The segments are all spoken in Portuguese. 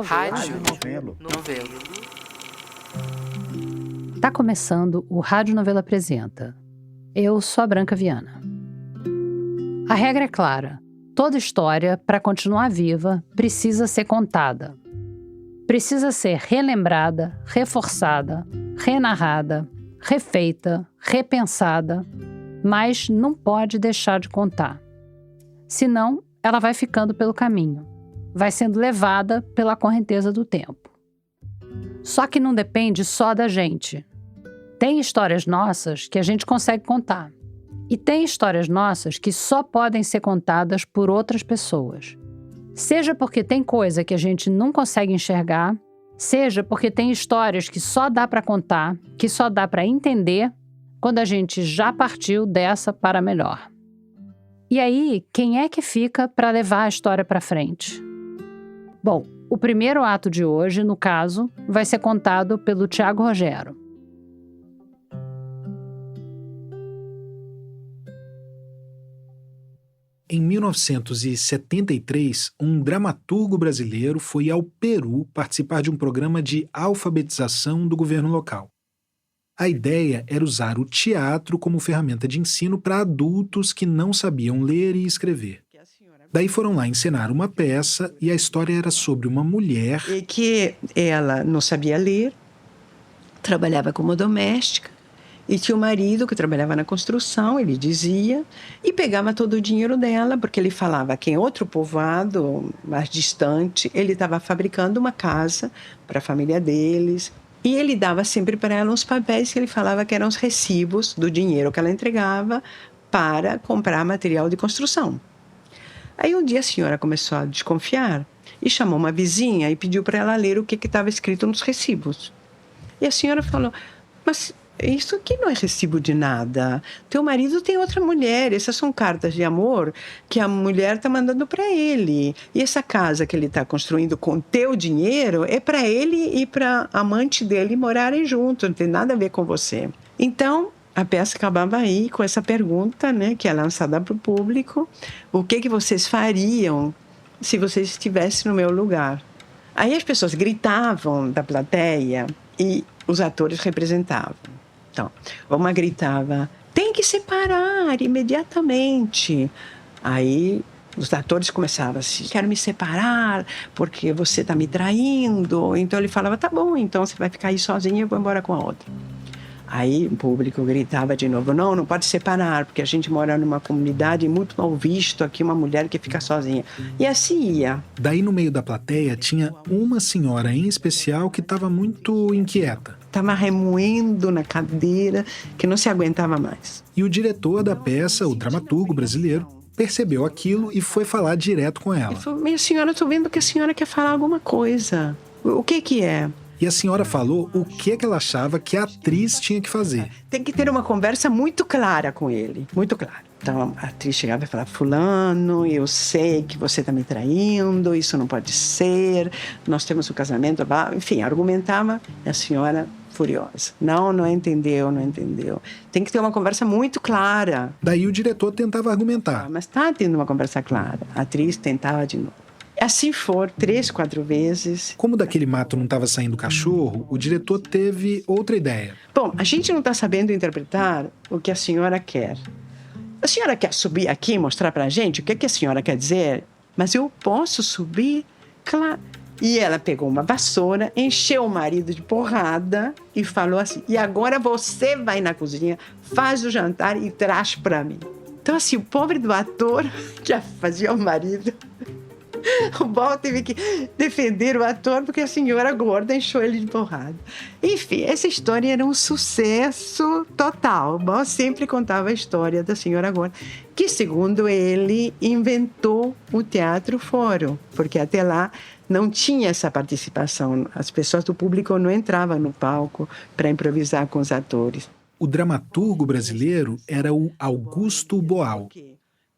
Rádio Novelo. Novelo. Tá começando o Rádio Novelo Apresenta. Eu sou a Branca Viana. A regra é clara. Toda história, para continuar viva, precisa ser contada. Precisa ser relembrada, reforçada, renarrada, refeita, repensada, mas não pode deixar de contar. Senão, ela vai ficando pelo caminho, vai sendo levada pela correnteza do tempo. Só que não depende só da gente. Tem histórias nossas que a gente consegue contar. E tem histórias nossas que só podem ser contadas por outras pessoas. Seja porque tem coisa que a gente não consegue enxergar, seja porque tem histórias que só dá para contar, que só dá para entender quando a gente já partiu dessa para melhor. E aí, quem é que fica para levar a história para frente? Bom, o primeiro ato de hoje, no caso, vai ser contado pelo Thiago Rogero. Em 1973, um dramaturgo brasileiro foi ao Peru participar de um programa de alfabetização do governo local. A ideia era usar o teatro como ferramenta de ensino para adultos que não sabiam ler e escrever. Daí foram lá encenar uma peça e a história era sobre uma mulher E que ela não sabia ler, trabalhava como doméstica, e tinha um marido que trabalhava na construção, ele dizia, e pegava todo o dinheiro dela, porque ele falava que em outro povoado, mais distante, ele estava fabricando uma casa para a família deles, e ele dava sempre para ela uns papéis que ele falava que eram os recibos do dinheiro que ela entregava para comprar material de construção. Aí um dia a senhora começou a desconfiar e chamou uma vizinha e pediu para ela ler o que estava escrito nos recibos. E a senhora falou, mas isso aqui não é recibo de nada. Teu marido tem outra mulher, essas são cartas de amor que a mulher está mandando para ele. E essa casa que ele está construindo com teu dinheiro é para ele e para a amante dele morarem juntos, não tem nada a ver com você. Então, a peça acabava aí com essa pergunta, né, que é lançada para o público. O que vocês fariam se vocês estivessem no meu lugar? Aí as pessoas gritavam da plateia e os atores representavam. Então, uma gritava, tem que separar imediatamente. Aí os atores começavam assim, quero me separar porque você está me traindo. Então ele falava, tá bom, então você vai ficar aí sozinha e eu vou embora com a outra. Aí o público gritava de novo, não pode separar, porque a gente mora numa comunidade muito mal visto aqui, uma mulher que fica sozinha. E assim ia. Daí no meio da plateia tinha uma senhora em especial que estava muito inquieta. Estava remoendo na cadeira, que não se aguentava mais. E o diretor da peça, o dramaturgo brasileiro, percebeu aquilo e foi falar direto com ela. Ele falou, minha senhora, eu estou vendo que a senhora quer falar alguma coisa. O que é? E a senhora falou o que ela achava que a atriz tinha que fazer. Tem que ter uma conversa muito clara com ele, muito clara. Então a atriz chegava e falava, fulano, eu sei que você está me traindo, isso não pode ser, nós temos um casamento, enfim, argumentava, e a senhora furiosa. Não entendeu. Tem que ter uma conversa muito clara. Daí o diretor tentava argumentar. Mas está tendo uma conversa clara. A atriz tentava de novo. Assim for, 3, 4 vezes. Como daquele mato não estava saindo cachorro, o diretor teve outra ideia. Bom, a gente não está sabendo interpretar o que a senhora quer. A senhora quer subir aqui e mostrar para a gente o que a senhora quer dizer? Mas eu posso subir? Claro. E ela pegou uma vassoura, encheu o marido de porrada e falou assim, e agora você vai na cozinha, faz o jantar e traz para mim. Então assim, o pobre do ator que fazia o marido... O Bal teve que defender o ator porque a senhora gorda encheu ele de porrada. Enfim, essa história era um sucesso total. O Bal sempre contava a história da senhora gorda, que, segundo ele, inventou o Teatro Fórum, porque até lá não tinha essa participação. As pessoas do público não entravam no palco para improvisar com os atores. O dramaturgo brasileiro era o Augusto Boal.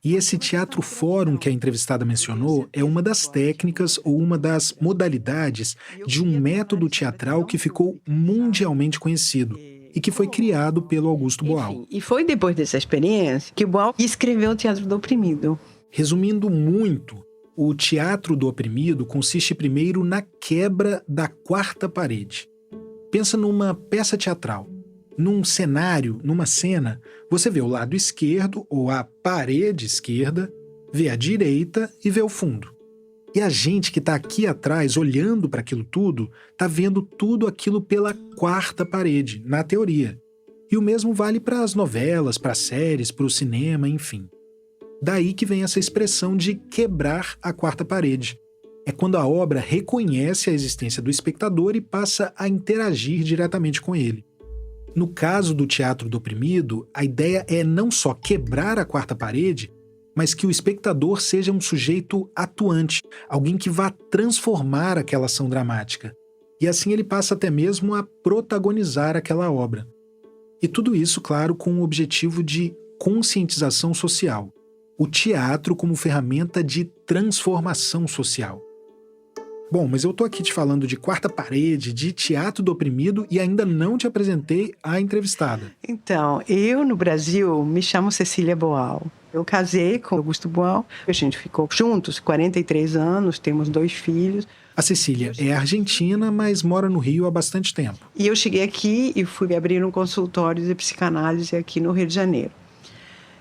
E esse teatro fórum que a entrevistada mencionou é uma das técnicas ou uma das modalidades de um método teatral que ficou mundialmente conhecido e que foi criado pelo Augusto Boal. Enfim, e foi depois dessa experiência que Boal escreveu o Teatro do Oprimido. Resumindo muito, O teatro do oprimido consiste primeiro na quebra da quarta parede. Pensa numa peça teatral. Num cenário, numa cena, você vê o lado esquerdo ou a parede esquerda, vê a direita e vê o fundo. E a gente que está aqui atrás, olhando para aquilo tudo, está vendo tudo aquilo pela quarta parede, na teoria. E o mesmo vale para as novelas, para as séries, para o cinema, enfim. Daí que vem essa expressão de quebrar a quarta parede. É quando a obra reconhece a existência do espectador e passa a interagir diretamente com ele. No caso do teatro do oprimido, a ideia é não só quebrar a quarta parede, mas que o espectador seja um sujeito atuante, alguém que vá transformar aquela ação dramática. E assim ele passa até mesmo a protagonizar aquela obra. E tudo isso, claro, com o objetivo de conscientização social. O teatro como ferramenta de transformação social. Bom, mas eu tô aqui te falando de quarta parede, de teatro do oprimido e ainda não te apresentei a entrevistada. Então, eu no Brasil me chamo Cecília Boal. Eu casei com Augusto Boal, a gente ficou juntos 43 anos, temos 2 filhos. A Cecília é argentina, mas mora no Rio há bastante tempo. E eu cheguei aqui e fui abrir um consultório de psicanálise aqui no Rio de Janeiro.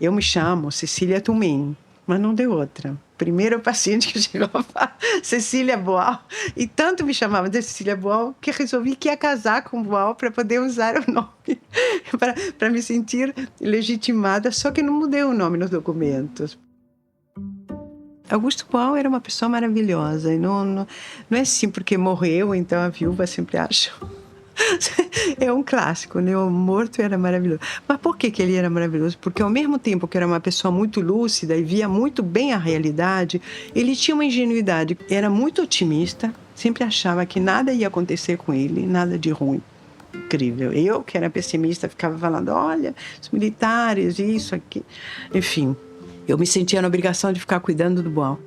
Eu me chamo Cecília Tumin, mas não deu outra. Primeiro paciente que chegou a falar, Cecília Boal. E tanto me chamava de Cecília Boal que resolvi que ia casar com Boal para poder usar o nome, para me sentir legitimada, só que não mudei o nome nos documentos. Augusto Boal era uma pessoa maravilhosa. E não é assim porque morreu, então a viúva sempre acha. É um clássico, né? O morto era maravilhoso. Mas por que ele era maravilhoso? Porque ao mesmo tempo que era uma pessoa muito lúcida e via muito bem a realidade, ele tinha uma ingenuidade. Era muito otimista, sempre achava que nada ia acontecer com ele, nada de ruim. Incrível. Eu, que era pessimista, ficava falando, olha, os militares, isso, aqui. Enfim, eu me sentia na obrigação de ficar cuidando do Boal.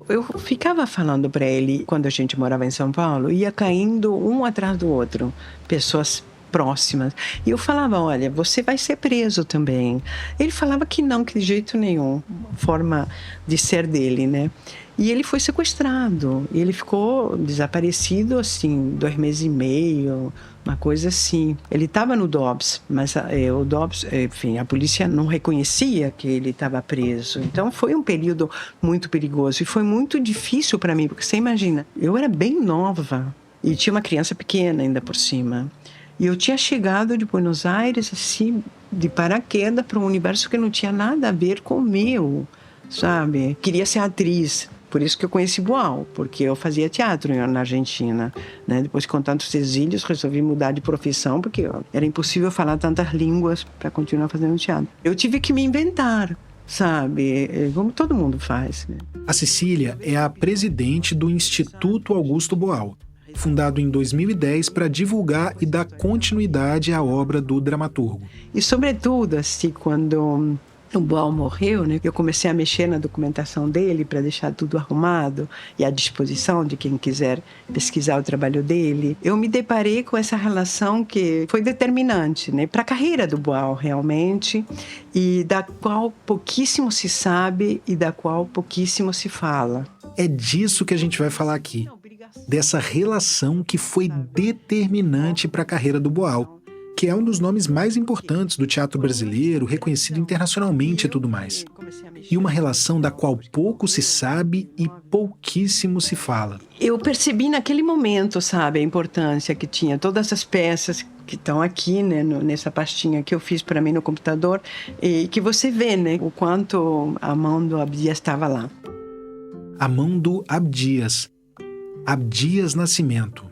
Eu ficava falando para ele, quando a gente morava em São Paulo, ia caindo um atrás do outro, pessoas próximas. E eu falava, olha, você vai ser preso também. Ele falava que não, que de jeito nenhum, forma de ser dele, né? E ele foi sequestrado, e ele ficou desaparecido, assim, 2 meses e meio, uma coisa assim. Ele estava no DOPS, mas o DOPS, enfim, a polícia não reconhecia que ele estava preso. Então foi um período muito perigoso e foi muito difícil para mim, porque você imagina, eu era bem nova e tinha uma criança pequena ainda por cima. E eu tinha chegado de Buenos Aires, assim, de paraquedas para um universo que não tinha nada a ver com o meu, sabe? Queria ser atriz. Por isso que eu conheci Boal, porque eu fazia teatro na Argentina, né? Depois, com tantos exílios, resolvi mudar de profissão, porque era impossível falar tantas línguas para continuar fazendo teatro. Eu tive que me inventar, sabe? Como todo mundo faz, né? A Cecília é a presidente do Instituto Augusto Boal, fundado em 2010 para divulgar e dar continuidade à obra do dramaturgo. E, sobretudo, assim, quando o Boal morreu, né, eu comecei a mexer na documentação dele para deixar tudo arrumado e à disposição de quem quiser pesquisar o trabalho dele. Eu me deparei com essa relação que foi determinante, né, para a carreira do Boal, realmente, e da qual pouquíssimo se sabe e da qual pouquíssimo se fala. É disso que a gente vai falar aqui, dessa relação que foi determinante para a carreira do Boal, que é um dos nomes mais importantes do teatro brasileiro, reconhecido internacionalmente e tudo mais. E uma relação da qual pouco se sabe e pouquíssimo se fala. Eu percebi naquele momento, sabe, a importância que tinha todas essas peças que estão aqui, né, nessa pastinha que eu fiz para mim no computador, e que você vê, né, o quanto a mão do Abdias estava lá. A mão do Abdias. Abdias Nascimento.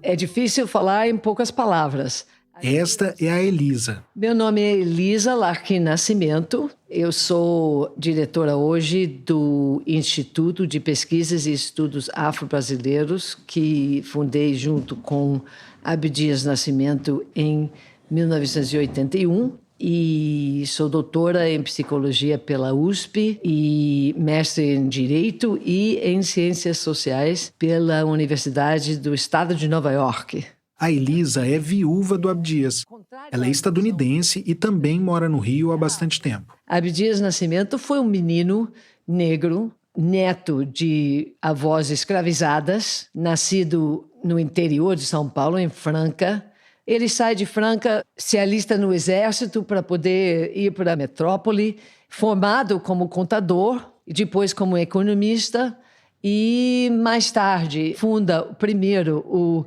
É difícil falar em poucas palavras. Esta é a Elisa. Meu nome é Elisa Larquim Nascimento. Eu sou diretora hoje do Instituto de Pesquisas e Estudos Afro-Brasileiros, que fundei junto com Abdias Nascimento em 1981. E sou doutora em psicologia pela USP e mestre em direito e em ciências sociais pela Universidade do Estado de Nova York. A Elisa é viúva do Abdias Ela é estadunidense e também mora no Rio há bastante tempo. Abdias Nascimento foi um menino negro, neto de avós escravizadas, nascido no interior de São Paulo, em Franca. Ele sai de Franca, se alista no exército para poder ir para a metrópole, formado como contador, depois como economista, e mais tarde funda primeiro o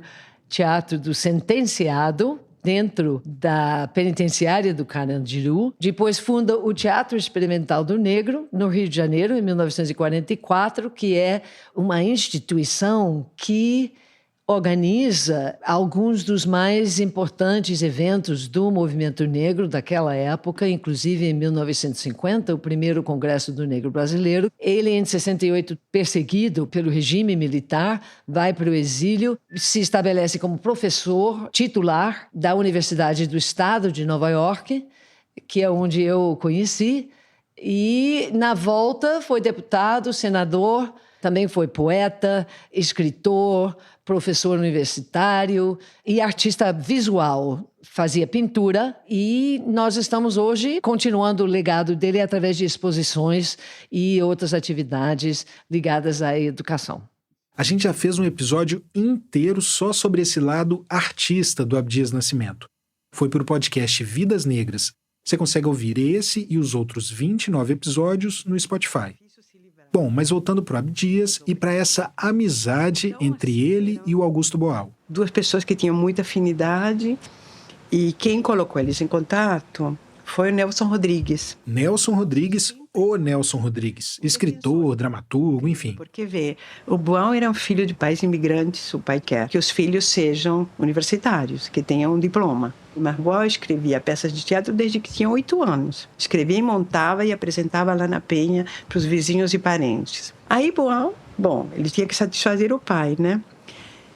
Teatro do Sentenciado, dentro da penitenciária do Carandiru. Depois funda o Teatro Experimental do Negro, no Rio de Janeiro, em 1944, que é uma instituição que organiza alguns dos mais importantes eventos do movimento negro daquela época, inclusive em 1950, o primeiro Congresso do Negro Brasileiro. Ele, em 68, perseguido pelo regime militar, vai para o exílio, se estabelece como professor titular da Universidade do Estado de Nova York, que é onde eu o conheci, e na volta foi deputado, senador, também foi poeta, escritor, professor universitário e artista visual. Fazia pintura e nós estamos hoje continuando o legado dele através de exposições e outras atividades ligadas à educação. A gente já fez um episódio inteiro só sobre esse lado artista do Abdias Nascimento. Foi para o podcast Vidas Negras. Você consegue ouvir esse e os outros 29 episódios no Spotify. Bom, mas voltando para o Abdias e para essa amizade entre ele e o Augusto Boal. Duas pessoas que tinham muita afinidade e quem colocou eles em contato foi o Nelson Rodrigues. Nelson Rodrigues, o Nelson Rodrigues, escritor, dramaturgo, enfim. Porque vê, o Boal era um filho de pais imigrantes, o pai quer que os filhos sejam universitários, que tenham um diploma. Mas Boal escrevia peças de teatro desde que tinha 8 anos. Escrevia e montava e apresentava lá na Penha para os vizinhos e parentes. Aí Boal, ele tinha que satisfazer o pai, né?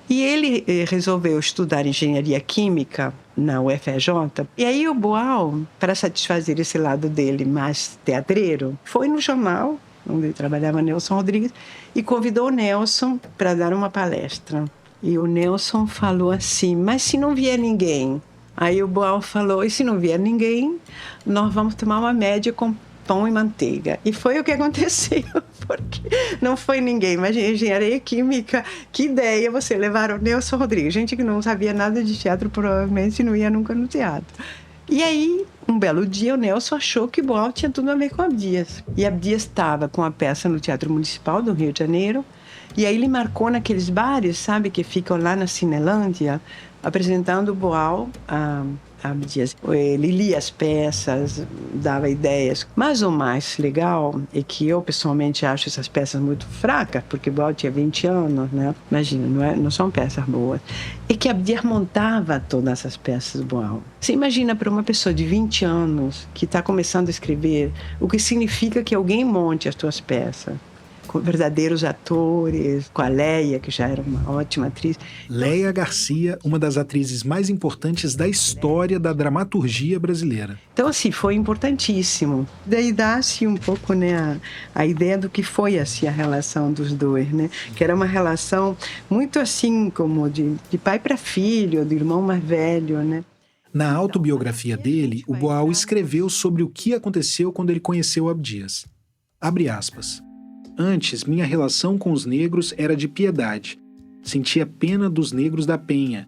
E ele resolveu estudar engenharia química na UFRJ. E aí o Boal, para satisfazer esse lado dele mais teatreiro, foi no jornal, onde trabalhava Nelson Rodrigues, e convidou o Nelson para dar uma palestra. E o Nelson falou assim, mas se não vier ninguém? Aí o Boal falou, e se não vier ninguém, nós vamos tomar uma média com pão e manteiga. E foi o que aconteceu, porque não foi ninguém. Mas engenharia química, que ideia você levar o Nelson Rodrigues. Gente que não sabia nada de teatro, provavelmente não ia nunca no teatro. E aí, um belo dia, o Nelson achou que Boal tinha tudo a ver com Abdias. E Abdias estava com a peça no Teatro Municipal do Rio de Janeiro. E aí ele marcou naqueles bares, sabe, que ficam lá na Cinelândia, apresentando o Boal a Abdias. Ele lia as peças, dava ideias. Mas o mais legal é que eu, pessoalmente, acho essas peças muito fracas, porque Boal tinha 20 anos, né? Imagina, não são peças boas. É que Abdias montava todas essas peças do Boal. Você imagina para uma pessoa de 20 anos que está começando a escrever, o que significa que alguém monte as suas peças. Com verdadeiros atores, com a Leia, que já era uma ótima atriz. Leia Garcia, uma das atrizes mais importantes da história da dramaturgia brasileira. Então, assim, foi importantíssimo. Daí dá-se um pouco, né, a ideia do que foi, assim, a relação dos dois, né? Que era uma relação muito, assim, como de pai para filho, do irmão mais velho, né? Na autobiografia dele, o Boal escreveu sobre o que aconteceu quando ele conheceu Abdias. Abre aspas. Antes, minha relação com os negros era de piedade. Sentia pena dos negros da Penha.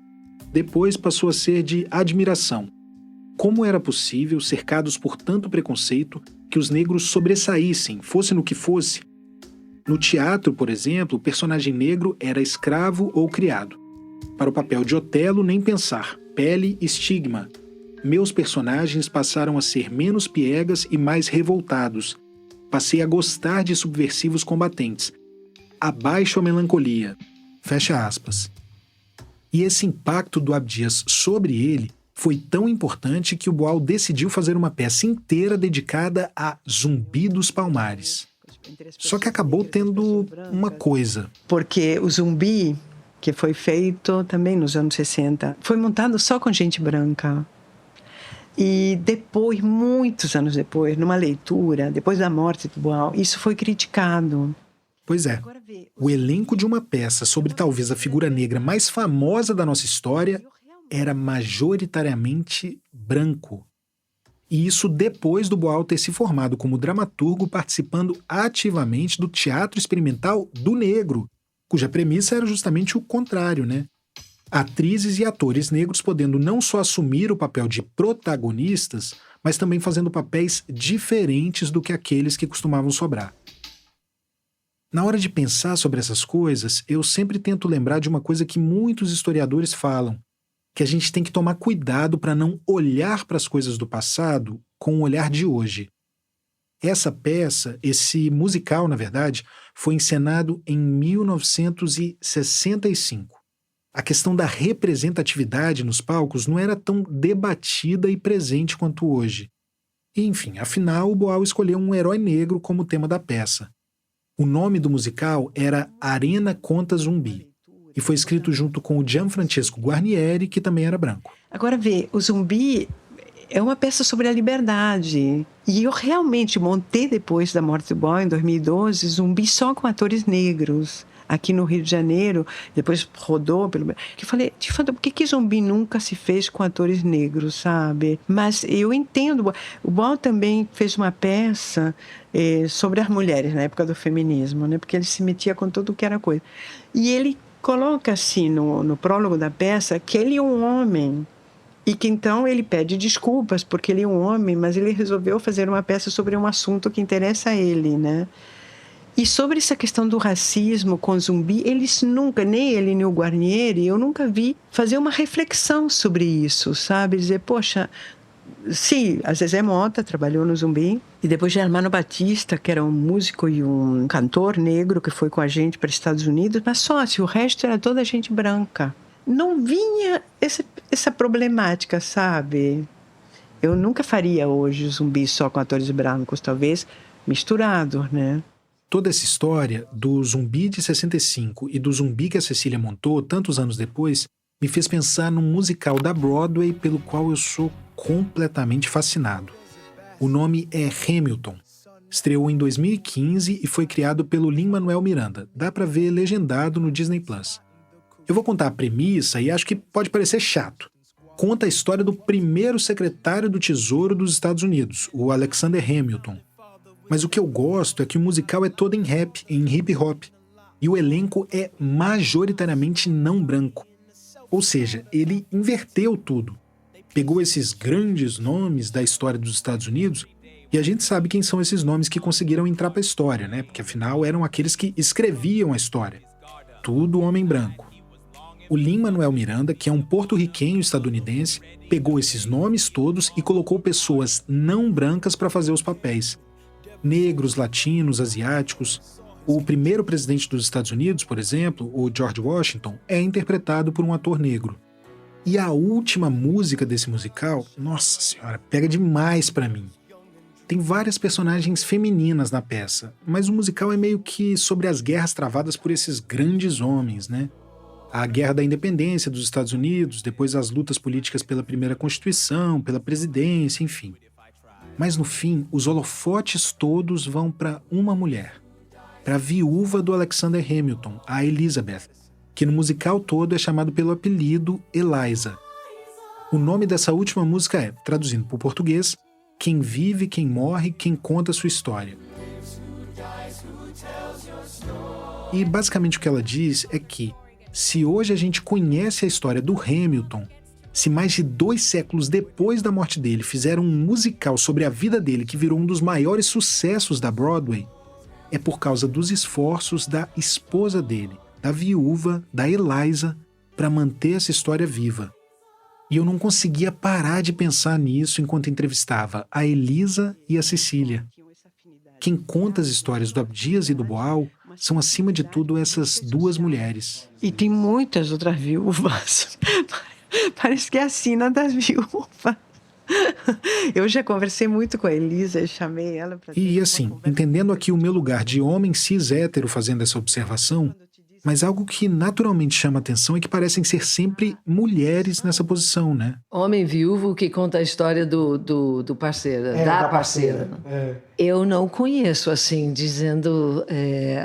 Depois passou a ser de admiração. Como era possível, cercados por tanto preconceito, que os negros sobressaíssem, fosse no que fosse? No teatro, por exemplo, o personagem negro era escravo ou criado. Para o papel de Otelo, nem pensar. Pele, estigma. Meus personagens passaram a ser menos piegas e mais revoltados. Passei a gostar de subversivos combatentes. Abaixo a melancolia. Fecha aspas. E esse impacto do Abdias sobre ele foi tão importante que o Boal decidiu fazer uma peça inteira dedicada a Zumbi dos Palmares. Só que acabou tendo uma coisa. Porque o Zumbi, que foi feito também nos anos 60, foi montado só com gente branca. E depois, muitos anos depois, numa leitura, depois da morte do Boal, isso foi criticado. Pois é, o elenco de uma peça sobre talvez a figura negra mais famosa da nossa história era majoritariamente branco. E isso depois do Boal ter se formado como dramaturgo participando ativamente do teatro experimental do negro, cuja premissa era justamente o contrário, né? Atrizes e atores negros podendo não só assumir o papel de protagonistas, mas também fazendo papéis diferentes do que aqueles que costumavam sobrar. Na hora de pensar sobre essas coisas, eu sempre tento lembrar de uma coisa que muitos historiadores falam, que a gente tem que tomar cuidado para não olhar para as coisas do passado com o olhar de hoje. Essa peça, esse musical, na verdade, foi encenado em 1965. A questão da representatividade nos palcos não era tão debatida e presente quanto hoje. E, enfim, afinal, o Boal escolheu um herói negro como tema da peça. O nome do musical era Arena contra Zumbi e foi escrito junto com o Gianfrancesco Guarnieri, que também era branco. Agora vê, o Zumbi é uma peça sobre a liberdade. E eu realmente montei, depois da morte do Boal, em 2012, Zumbi só com atores negros. Aqui no Rio de Janeiro, depois rodou pelo... Que eu falei, por que Zumbi nunca se fez com atores negros, sabe? Mas eu entendo. O Boal também fez uma peça sobre as mulheres na época do feminismo, né? Porque ele se metia com tudo que era coisa. E ele coloca assim no prólogo da peça que ele é um homem e que então ele pede desculpas porque ele é um homem, mas ele resolveu fazer uma peça sobre um assunto que interessa a ele, né? E sobre essa questão do racismo com Zumbi, eles nunca, nem ele nem o Guarnieri, eu nunca vi fazer uma reflexão sobre isso, sabe? Dizer, poxa, sim, a Zezé Mota trabalhou no Zumbi, e depois Germano Batista, que era um músico e um cantor negro que foi com a gente para os Estados Unidos, mas só, se o resto era toda gente branca. Não vinha essa problemática, sabe? Eu nunca faria hoje o Zumbi só com atores brancos, talvez misturados, né? Toda essa história do Zumbi de 65 e do Zumbi que a Cecília montou tantos anos depois me fez pensar num musical da Broadway pelo qual eu sou completamente fascinado. O nome é Hamilton. Estreou em 2015 e foi criado pelo Lin-Manuel Miranda. Dá pra ver legendado no Disney+. Eu vou contar a premissa e acho que pode parecer chato. Conta a história do primeiro secretário do Tesouro dos Estados Unidos, o Alexander Hamilton. Mas o que eu gosto é que o musical é todo em rap, em hip hop, e o elenco é majoritariamente não branco. Ou seja, ele inverteu tudo. Pegou esses grandes nomes da história dos Estados Unidos, e a gente sabe quem são esses nomes que conseguiram entrar para a história, né? Porque afinal eram aqueles que escreviam a história. Tudo homem branco. O Lin-Manuel Miranda, que é um porto-riquenho estadunidense, pegou esses nomes todos e colocou pessoas não brancas para fazer os papéis. Negros, latinos, asiáticos. O primeiro presidente dos Estados Unidos, por exemplo, o George Washington, é interpretado por um ator negro. E a última música desse musical, nossa senhora, pega demais pra mim. Tem várias personagens femininas na peça, mas o musical é meio que sobre as guerras travadas por esses grandes homens, né? A Guerra da Independência dos Estados Unidos, depois as lutas políticas pela primeira Constituição, pela presidência, enfim. Mas no fim, os holofotes todos vão para uma mulher, para a viúva do Alexander Hamilton, a Elizabeth, que no musical todo é chamado pelo apelido Eliza. O nome dessa última música é, traduzindo para o português, Quem Vive, Quem Morre, Quem Conta a Sua História. E basicamente o que ela diz é que, se hoje a gente conhece a história do Hamilton, se mais de 2 séculos depois da morte dele fizeram um musical sobre a vida dele que virou um dos maiores sucessos da Broadway, é por causa dos esforços da esposa dele, da viúva, da Eliza, para manter essa história viva. E eu não conseguia parar de pensar nisso enquanto entrevistava a Elisa e a Cecília. Quem conta as histórias do Abdias e do Boal são, acima de tudo, essas duas mulheres. E tem muitas outras viúvas. Parece que é a sina das viúvas. Eu já conversei muito com a Elisa, eu chamei ela para... E assim, entendendo aqui o meu lugar de homem cis hétero fazendo essa observação, mas algo que naturalmente chama atenção é que parecem ser sempre mulheres nessa posição, né? Homem viúvo que conta a história do parceiro, da parceira. Eu não conheço, assim, dizendo,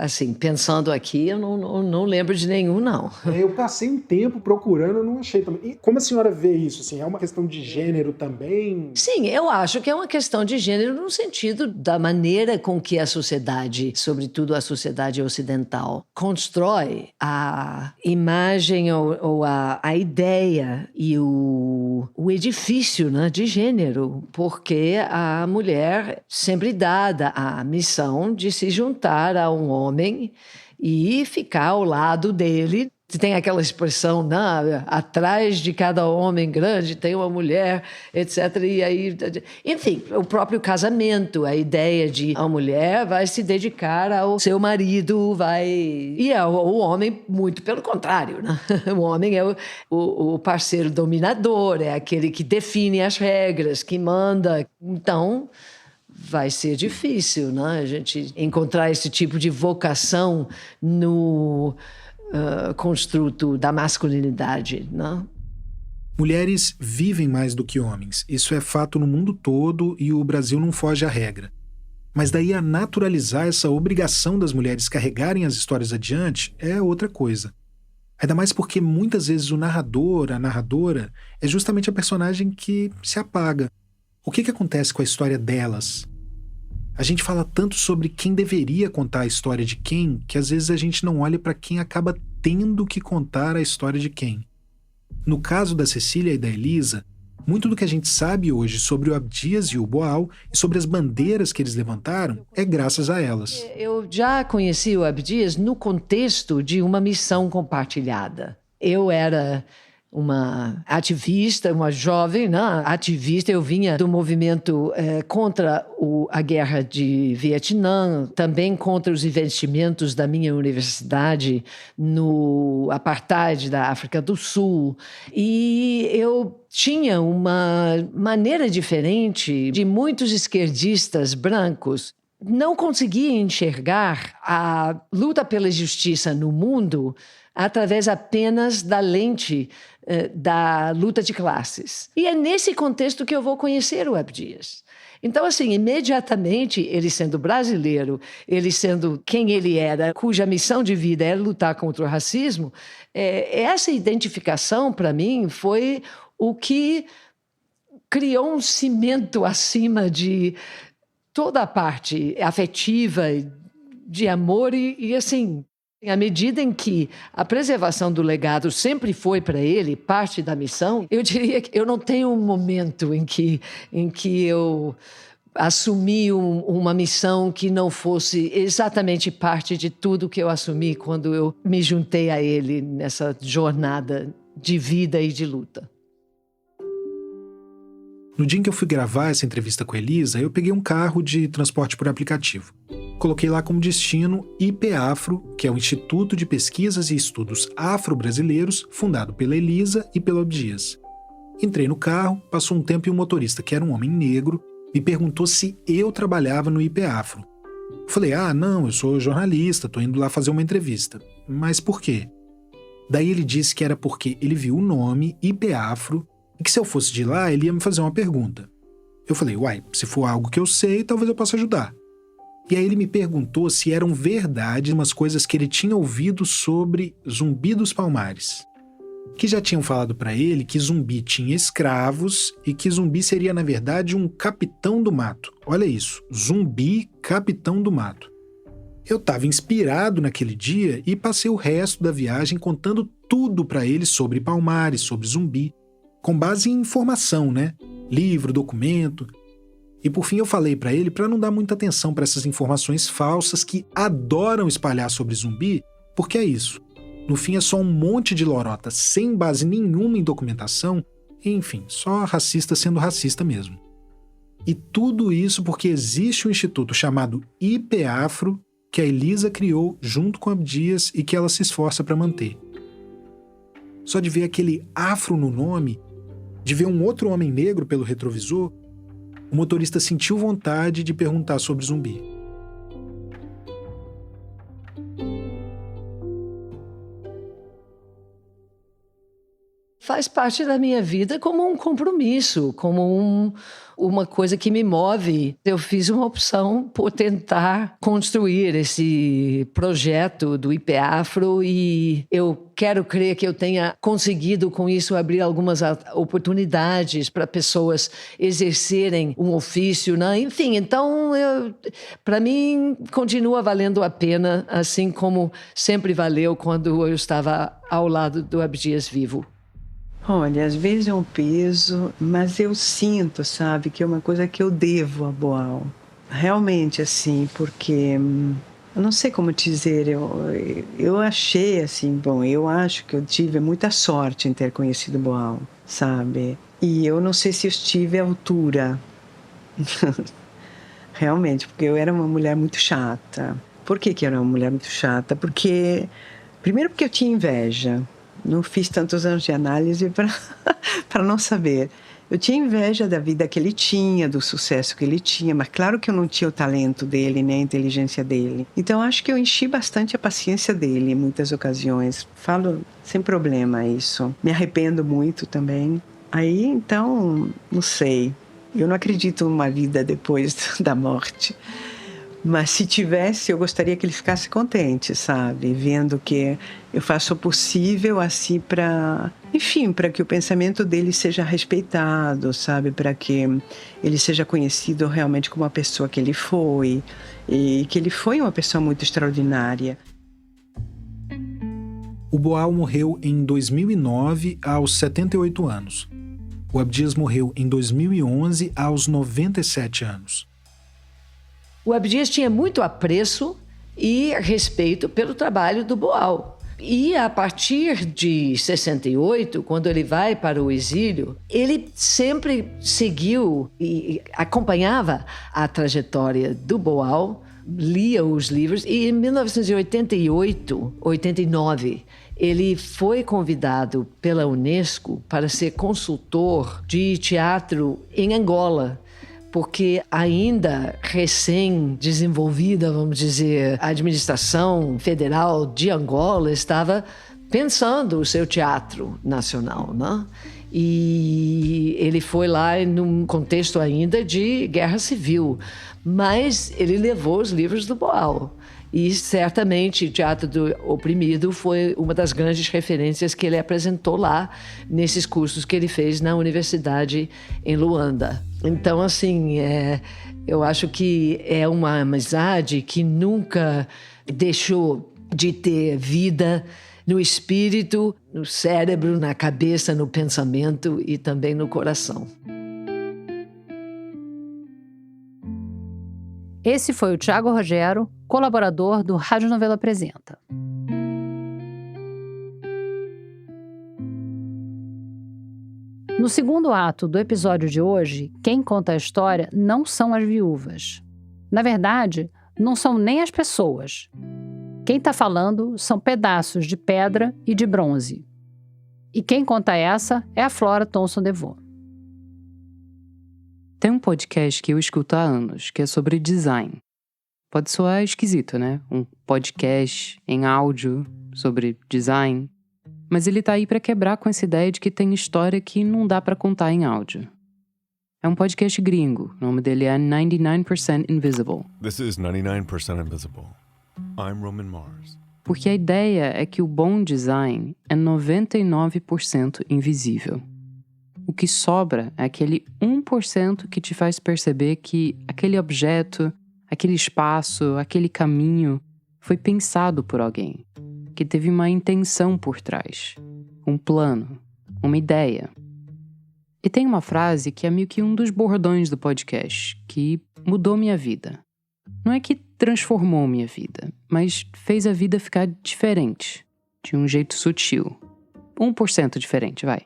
assim, pensando aqui, eu não lembro de nenhum, não. Eu passei um tempo procurando, eu não achei também. E como a senhora vê isso? Assim, é uma questão de gênero também? Sim, eu acho que é uma questão de gênero no sentido da maneira com que a sociedade, sobretudo a sociedade ocidental, constrói a imagem ou a ideia e o edifício, né, de gênero, porque a mulher sempre dada a missão de se juntar a um homem e ficar ao lado dele. Tem aquela expressão, né? Atrás de cada homem grande tem uma mulher, etc. E aí, enfim, o próprio casamento, a ideia de a mulher vai se dedicar ao seu marido, e o homem, muito pelo contrário, né? O homem é o parceiro dominador, é aquele que define as regras, que manda. Então, vai ser difícil, né? A gente encontrar esse tipo de vocação no construto da masculinidade, né? Mulheres vivem mais do que homens. Isso é fato no mundo todo e o Brasil não foge à regra. Mas daí a naturalizar essa obrigação das mulheres carregarem as histórias adiante é outra coisa. Ainda mais porque muitas vezes o narrador, a narradora, é justamente a personagem que se apaga. O que acontece com a história delas? A gente fala tanto sobre quem deveria contar a história de quem, que às vezes a gente não olha para quem acaba tendo que contar a história de quem. No caso da Cecília e da Elisa, muito do que a gente sabe hoje sobre o Abdias e o Boal e sobre as bandeiras que eles levantaram é graças a elas. Eu já conheci o Abdias no contexto de uma missão compartilhada. Eu era uma ativista, uma jovem, né, ativista. Eu vinha do movimento contra a guerra de Vietnã, também contra os investimentos da minha universidade no apartheid da África do Sul. E eu tinha uma maneira diferente de muitos esquerdistas brancos. Não conseguia enxergar a luta pela justiça no mundo através apenas da lente da luta de classes. E é nesse contexto que eu vou conhecer o Abdias. Então, assim, imediatamente, ele sendo brasileiro, ele sendo quem ele era, cuja missão de vida era lutar contra o racismo, essa identificação, para mim, foi o que criou um cimento acima de toda a parte afetiva, de amor e assim, à medida em que a preservação do legado sempre foi para ele parte da missão, eu diria que eu não tenho um momento em que eu assumi uma missão que não fosse exatamente parte de tudo que eu assumi quando eu me juntei a ele nessa jornada de vida e de luta. No dia em que eu fui gravar essa entrevista com a Elisa, eu peguei um carro de transporte por aplicativo. Coloquei lá como destino IPAfro, que é o Instituto de Pesquisas e Estudos Afro-Brasileiros, fundado pela Elisa e pelo Abdias. Entrei no carro, passou um tempo e o motorista, que era um homem negro, me perguntou se eu trabalhava no IPAfro. Falei, não, eu sou jornalista, tô indo lá fazer uma entrevista. Mas por quê? Daí ele disse que era porque ele viu o nome IPAfro e que se eu fosse de lá, ele ia me fazer uma pergunta. Eu falei, se for algo que eu sei, talvez eu possa ajudar. E aí ele me perguntou se eram verdade umas coisas que ele tinha ouvido sobre Zumbi dos Palmares. Que já tinham falado para ele que Zumbi tinha escravos e que Zumbi seria, na verdade, um capitão do mato. Olha isso, Zumbi, capitão do mato. Eu estava inspirado naquele dia e passei o resto da viagem contando tudo para ele sobre Palmares, sobre Zumbi, com base em informação, né? Livro, documento. E por fim eu falei para ele para não dar muita atenção para essas informações falsas que adoram espalhar sobre Zumbi, porque é isso. No fim é só um monte de lorota sem base nenhuma em documentação, enfim, só racista sendo racista mesmo. E tudo isso porque existe um instituto chamado IPAfro que a Elisa criou junto com a Abdias e que ela se esforça para manter. Só de ver aquele afro no nome, de ver um outro homem negro pelo retrovisor, o motorista sentiu vontade de perguntar sobre Zumbi. faz parte da minha vida como um compromisso, como uma coisa que me move. Eu fiz uma opção por tentar construir esse projeto do IPAfro e eu quero crer que eu tenha conseguido com isso abrir algumas oportunidades para pessoas exercerem um ofício, né? Enfim, então para mim continua valendo a pena, assim como sempre valeu quando eu estava ao lado do Abdias vivo. Olha, às vezes é um peso, mas eu sinto, sabe, que é uma coisa que eu devo a Boal. Realmente, assim, porque eu não sei como te dizer, eu achei, assim, bom, eu acho que eu tive muita sorte em ter conhecido Boal, sabe? E eu não sei se eu estive à altura, realmente, porque eu era uma mulher muito chata. Por que eu era uma mulher muito chata? Primeiro porque eu tinha inveja. Não fiz tantos anos de análise para não saber. Eu tinha inveja da vida que ele tinha, do sucesso que ele tinha, mas claro que eu não tinha o talento dele, nem a inteligência dele. Então acho que eu enchi bastante a paciência dele em muitas ocasiões. Falo sem problema isso. Me arrependo muito também. Aí, então, não sei. Eu não acredito numa vida depois da morte. Mas se tivesse, eu gostaria que ele ficasse contente, sabe? Vendo que eu faço o possível, assim, enfim, para que o pensamento dele seja respeitado, sabe? Para que ele seja conhecido realmente como a pessoa que ele foi. E que ele foi uma pessoa muito extraordinária. O Boal morreu em 2009, aos 78 anos. O Abdias morreu em 2011, aos 97 anos. O Abdias tinha muito apreço e respeito pelo trabalho do Boal. E a partir de 68, quando ele vai para o exílio, ele sempre seguiu e acompanhava a trajetória do Boal, lia os livros e em 1988, 89, ele foi convidado pela Unesco para ser consultor de teatro em Angola, porque ainda recém-desenvolvida, vamos dizer, a administração federal de Angola estava pensando o seu teatro nacional, né? E ele foi lá num contexto ainda de guerra civil, mas ele levou os livros do Boal. E certamente o Teatro do Oprimido foi uma das grandes referências que ele apresentou lá nesses cursos que ele fez na universidade em Luanda. Então, assim, eu acho que é uma amizade que nunca deixou de ter vida no espírito, no cérebro, na cabeça, no pensamento e também no coração. Esse foi o Thiago Rogero, colaborador do Rádio Novela Apresenta. No segundo ato do episódio de hoje, quem conta a história não são as viúvas. Na verdade, não são nem as pessoas. Quem está falando são pedaços de pedra e de bronze. E quem conta essa é a Flora Thomson DeVoe. Tem um podcast que eu escuto há anos, que é sobre design. Pode soar esquisito, né? Um podcast em áudio sobre design. Mas ele tá aí pra quebrar com essa ideia de que tem história que não dá pra contar em áudio. É um podcast gringo. O nome dele é 99% Invisible. This is 99% Invisible. I'm Roman Mars. Porque a ideia é que o bom design é 99% invisível. O que sobra é aquele 1% que te faz perceber que aquele objeto, aquele espaço, aquele caminho foi pensado por alguém, que teve uma intenção por trás, um plano, uma ideia. E tem uma frase que é meio que um dos bordões do podcast, que mudou minha vida. Não é que transformou minha vida, mas fez a vida ficar diferente, de um jeito sutil. 1% diferente, vai.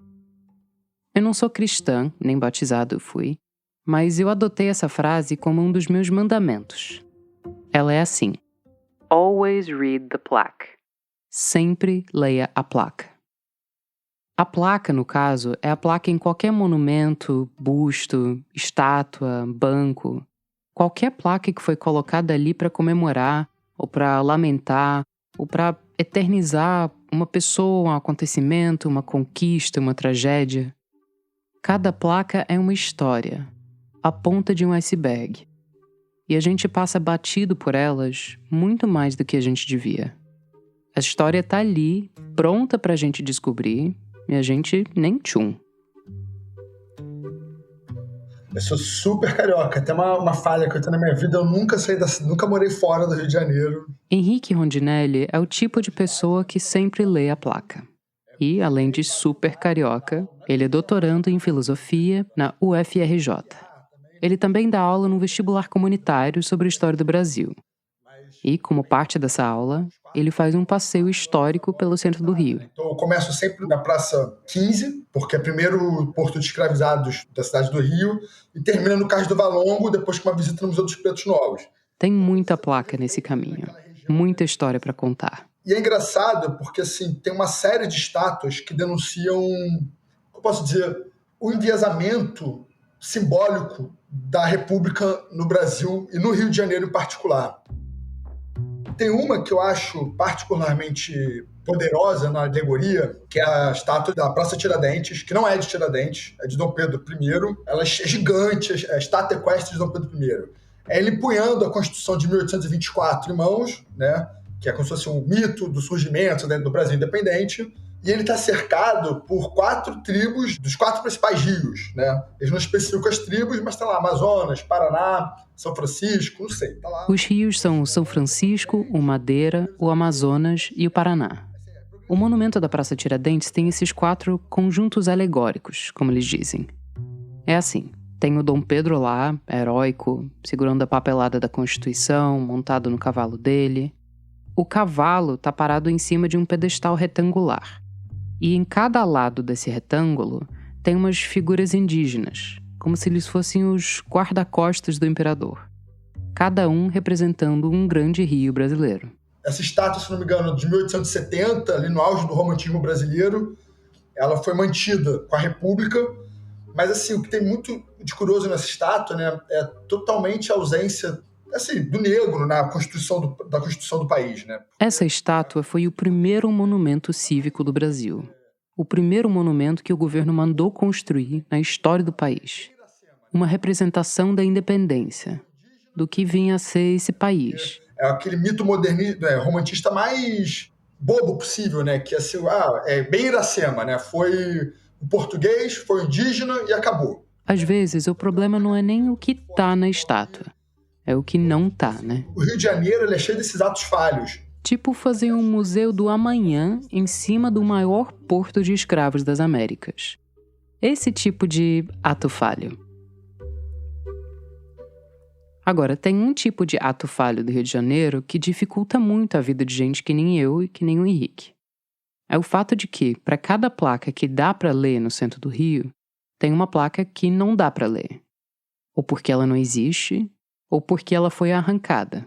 Eu não sou cristã, nem batizado eu fui, mas eu adotei essa frase como um dos meus mandamentos. Ela é assim: Always read the plaque. Sempre leia a placa. A placa, no caso, é a placa em qualquer monumento, busto, estátua, banco. Qualquer placa que foi colocada ali para comemorar, ou para lamentar, ou para eternizar Uma pessoa, um acontecimento, uma conquista, uma tragédia. Cada placa é uma história, a ponta de um iceberg. E a gente passa batido por elas muito mais do que a gente devia. A história tá ali, pronta pra gente descobrir, e a gente nem tchum. Eu sou super carioca. Tem uma falha que eu tenho na minha vida. Eu nunca morei fora do Rio de Janeiro. Henrique Rondinelli é o tipo de pessoa que sempre lê a placa. E, além de super carioca, ele é doutorando em filosofia na UFRJ. Ele também dá aula no vestibular comunitário sobre a história do Brasil. E, como parte dessa aula, ele faz um passeio histórico pelo centro do Rio. Então, eu começo sempre na Praça 15, porque é primeiro o porto de escravizados da cidade do Rio, e termina no Cais do Valongo, depois com uma visita no Museu dos Pretos Novos. Tem muita placa nesse caminho, muita história para contar. E é engraçado porque, assim, tem uma série de estátuas que denunciam, eu posso dizer, o enviesamento simbólico da República no Brasil e no Rio de Janeiro em particular. Tem uma que eu acho particularmente poderosa na alegoria, que é a estátua da Praça Tiradentes, que não é de Tiradentes, é de Dom Pedro I. Ela é gigante, é a estátua equestre de Dom Pedro I. É ele empunhando a Constituição de 1824 em mãos, né, que é como se fosse um mito do surgimento dentro do Brasil independente, e ele está cercado por 4 tribos dos 4 principais rios, né? Eles não especificam as tribos, mas tem lá Amazonas, Paraná, São Francisco, não sei, tá lá. Os rios são o São Francisco, o Madeira, o Amazonas e o Paraná. O monumento da Praça Tiradentes tem esses 4 conjuntos alegóricos, como eles dizem. É assim, tem o Dom Pedro lá, heróico, segurando a papelada da Constituição, montado no cavalo dele. O cavalo está parado em cima de um pedestal retangular. E em cada lado desse retângulo tem umas figuras indígenas, como se eles fossem os guarda-costas do imperador. Cada um representando um grande rio brasileiro. Essa estátua, se não me engano, de 1870, ali no auge do romantismo brasileiro, ela foi mantida com a República, mas assim, o que tem muito de curioso nessa estátua, né, é totalmente a ausência assim, do negro na da Constituição do país, né? Essa estátua foi o primeiro monumento cívico do Brasil. O primeiro monumento que o governo mandou construir na história do país. Uma representação da independência, do que vinha a ser esse país. É aquele mito modernista, romantista mais bobo possível, né? Que assim, é bem Iracema, né? Foi o português, foi o indígena e acabou. Às vezes, o problema não é nem o que tá na estátua. É o que não tá, né? O Rio de Janeiro ele é cheio desses atos falhos. Tipo fazer um museu do amanhã em cima do maior porto de escravos das Américas. Esse tipo de ato falho. Agora, tem um tipo de ato falho do Rio de Janeiro que dificulta muito a vida de gente que nem eu e que nem o Henrique. É o fato de que, para cada placa que dá para ler no centro do Rio, tem uma placa que não dá para ler. Ou porque ela não existe, ou porque ela foi arrancada,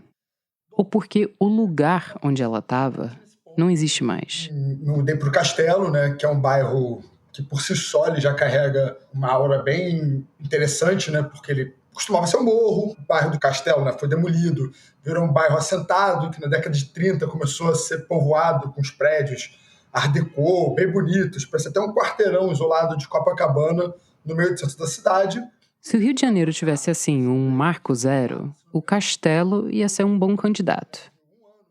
ou porque o lugar onde ela estava não existe mais. Mudei para o Castelo, né, que é um bairro que por si só ele já carrega uma aura bem interessante, né, porque ele costumava ser um morro. O bairro do Castelo, né, foi demolido, virou um bairro assentado, que na década de 30 começou a ser povoado com os prédios Art Deco, bem bonitos, parece até um quarteirão isolado de Copacabana no meio do centro da cidade. Se o Rio de Janeiro tivesse, assim, um marco zero, o Castelo ia ser um bom candidato.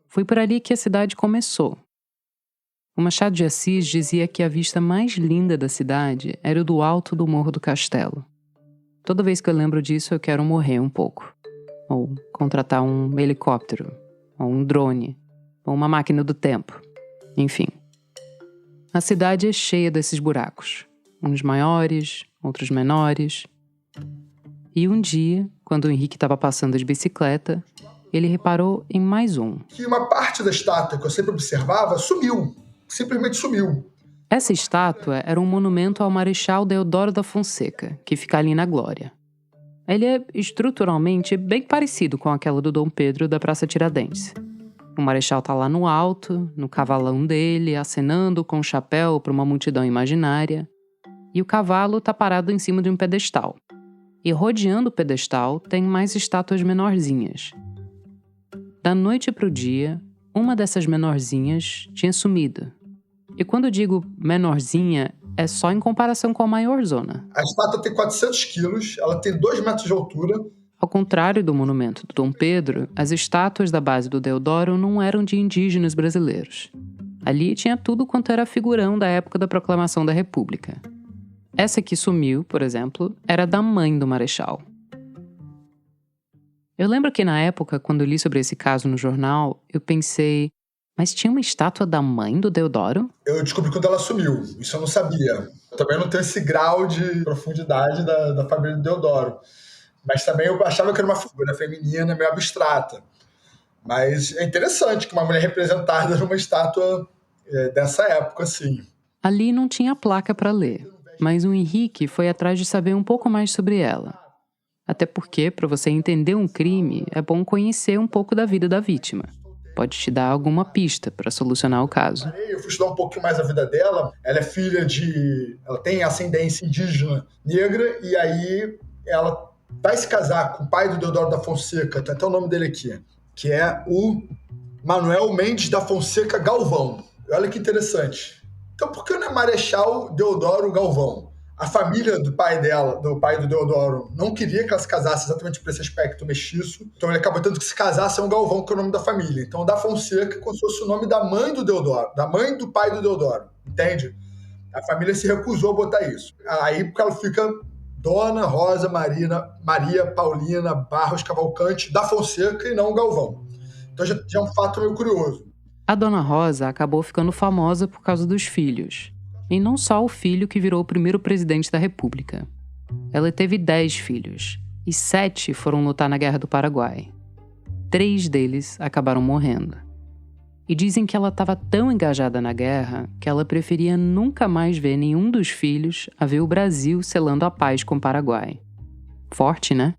Foi por ali que a cidade começou. O Machado de Assis dizia que a vista mais linda da cidade era o do alto do Morro do Castelo. Toda vez que eu lembro disso, eu quero morrer um pouco. Ou contratar um helicóptero, ou um drone, ou uma máquina do tempo. Enfim. A cidade é cheia desses buracos. Uns maiores, outros menores. E um dia, quando o Henrique estava passando de bicicleta, ele reparou em mais um. Que uma parte da estátua que eu sempre observava sumiu. Simplesmente sumiu. Essa estátua era um monumento ao Marechal Deodoro da Fonseca, que fica ali na Glória. Ele é estruturalmente bem parecido com aquela do Dom Pedro da Praça Tiradentes. O Marechal tá lá no alto, no cavalão dele, acenando com o chapéu para uma multidão imaginária. E o cavalo tá parado em cima de um pedestal. E rodeando o pedestal tem mais estátuas menorzinhas. Da noite pro dia, uma dessas menorzinhas tinha sumido. E quando eu digo menorzinha, é só em comparação com a maior zona. A estátua tem 400 quilos, ela tem 2 metros de altura. Ao contrário do monumento do Dom Pedro, as estátuas da base do Deodoro não eram de indígenas brasileiros. Ali tinha tudo quanto era figurão da época da proclamação da República. Essa que sumiu, por exemplo, era da mãe do Marechal. Eu lembro que na época, quando eu li sobre esse caso no jornal, eu pensei, mas tinha uma estátua da mãe do Deodoro? Eu descobri quando ela sumiu, isso eu não sabia. Eu também não tenho esse grau de profundidade da família do Deodoro. Mas também eu achava que era uma figura feminina meio abstrata. Mas é interessante que uma mulher representada numa estátua dessa época, assim. Ali não tinha placa para ler, mas o Henrique foi atrás de saber um pouco mais sobre ela. Até porque, para você entender um crime, é bom conhecer um pouco da vida da vítima. Pode te dar alguma pista para solucionar o caso. Eu fui estudar um pouquinho mais a vida dela. Ela é filha ela tem ascendência indígena negra, e aí ela vai se casar com o pai do Deodoro da Fonseca, tem até o nome dele aqui, que é o Manuel Mendes da Fonseca Galvão. Olha que interessante. Então, por que não é Marechal Deodoro Galvão? A família do pai dela, do pai do Deodoro, não queria que ela se casasse exatamente por esse aspecto mestiço. Então ele acabou tendo que se casar sem o Galvão, que é o nome da família. Então da Fonseca, como se fosse o nome da mãe do Deodoro, da mãe do pai do Deodoro. Entende? A família se recusou a botar isso. Aí porque ela fica Dona Rosa Maria Paulina Barros Cavalcante da Fonseca e não o Galvão. Então já é um fato meio curioso. A Dona Rosa acabou ficando famosa por causa dos filhos. E não só o filho que virou o primeiro presidente da República. Ela teve 10 filhos, e 7 foram lutar na Guerra do Paraguai. 3 deles acabaram morrendo. E dizem que ela estava tão engajada na guerra que ela preferia nunca mais ver nenhum dos filhos a ver o Brasil selando a paz com o Paraguai. Forte, né?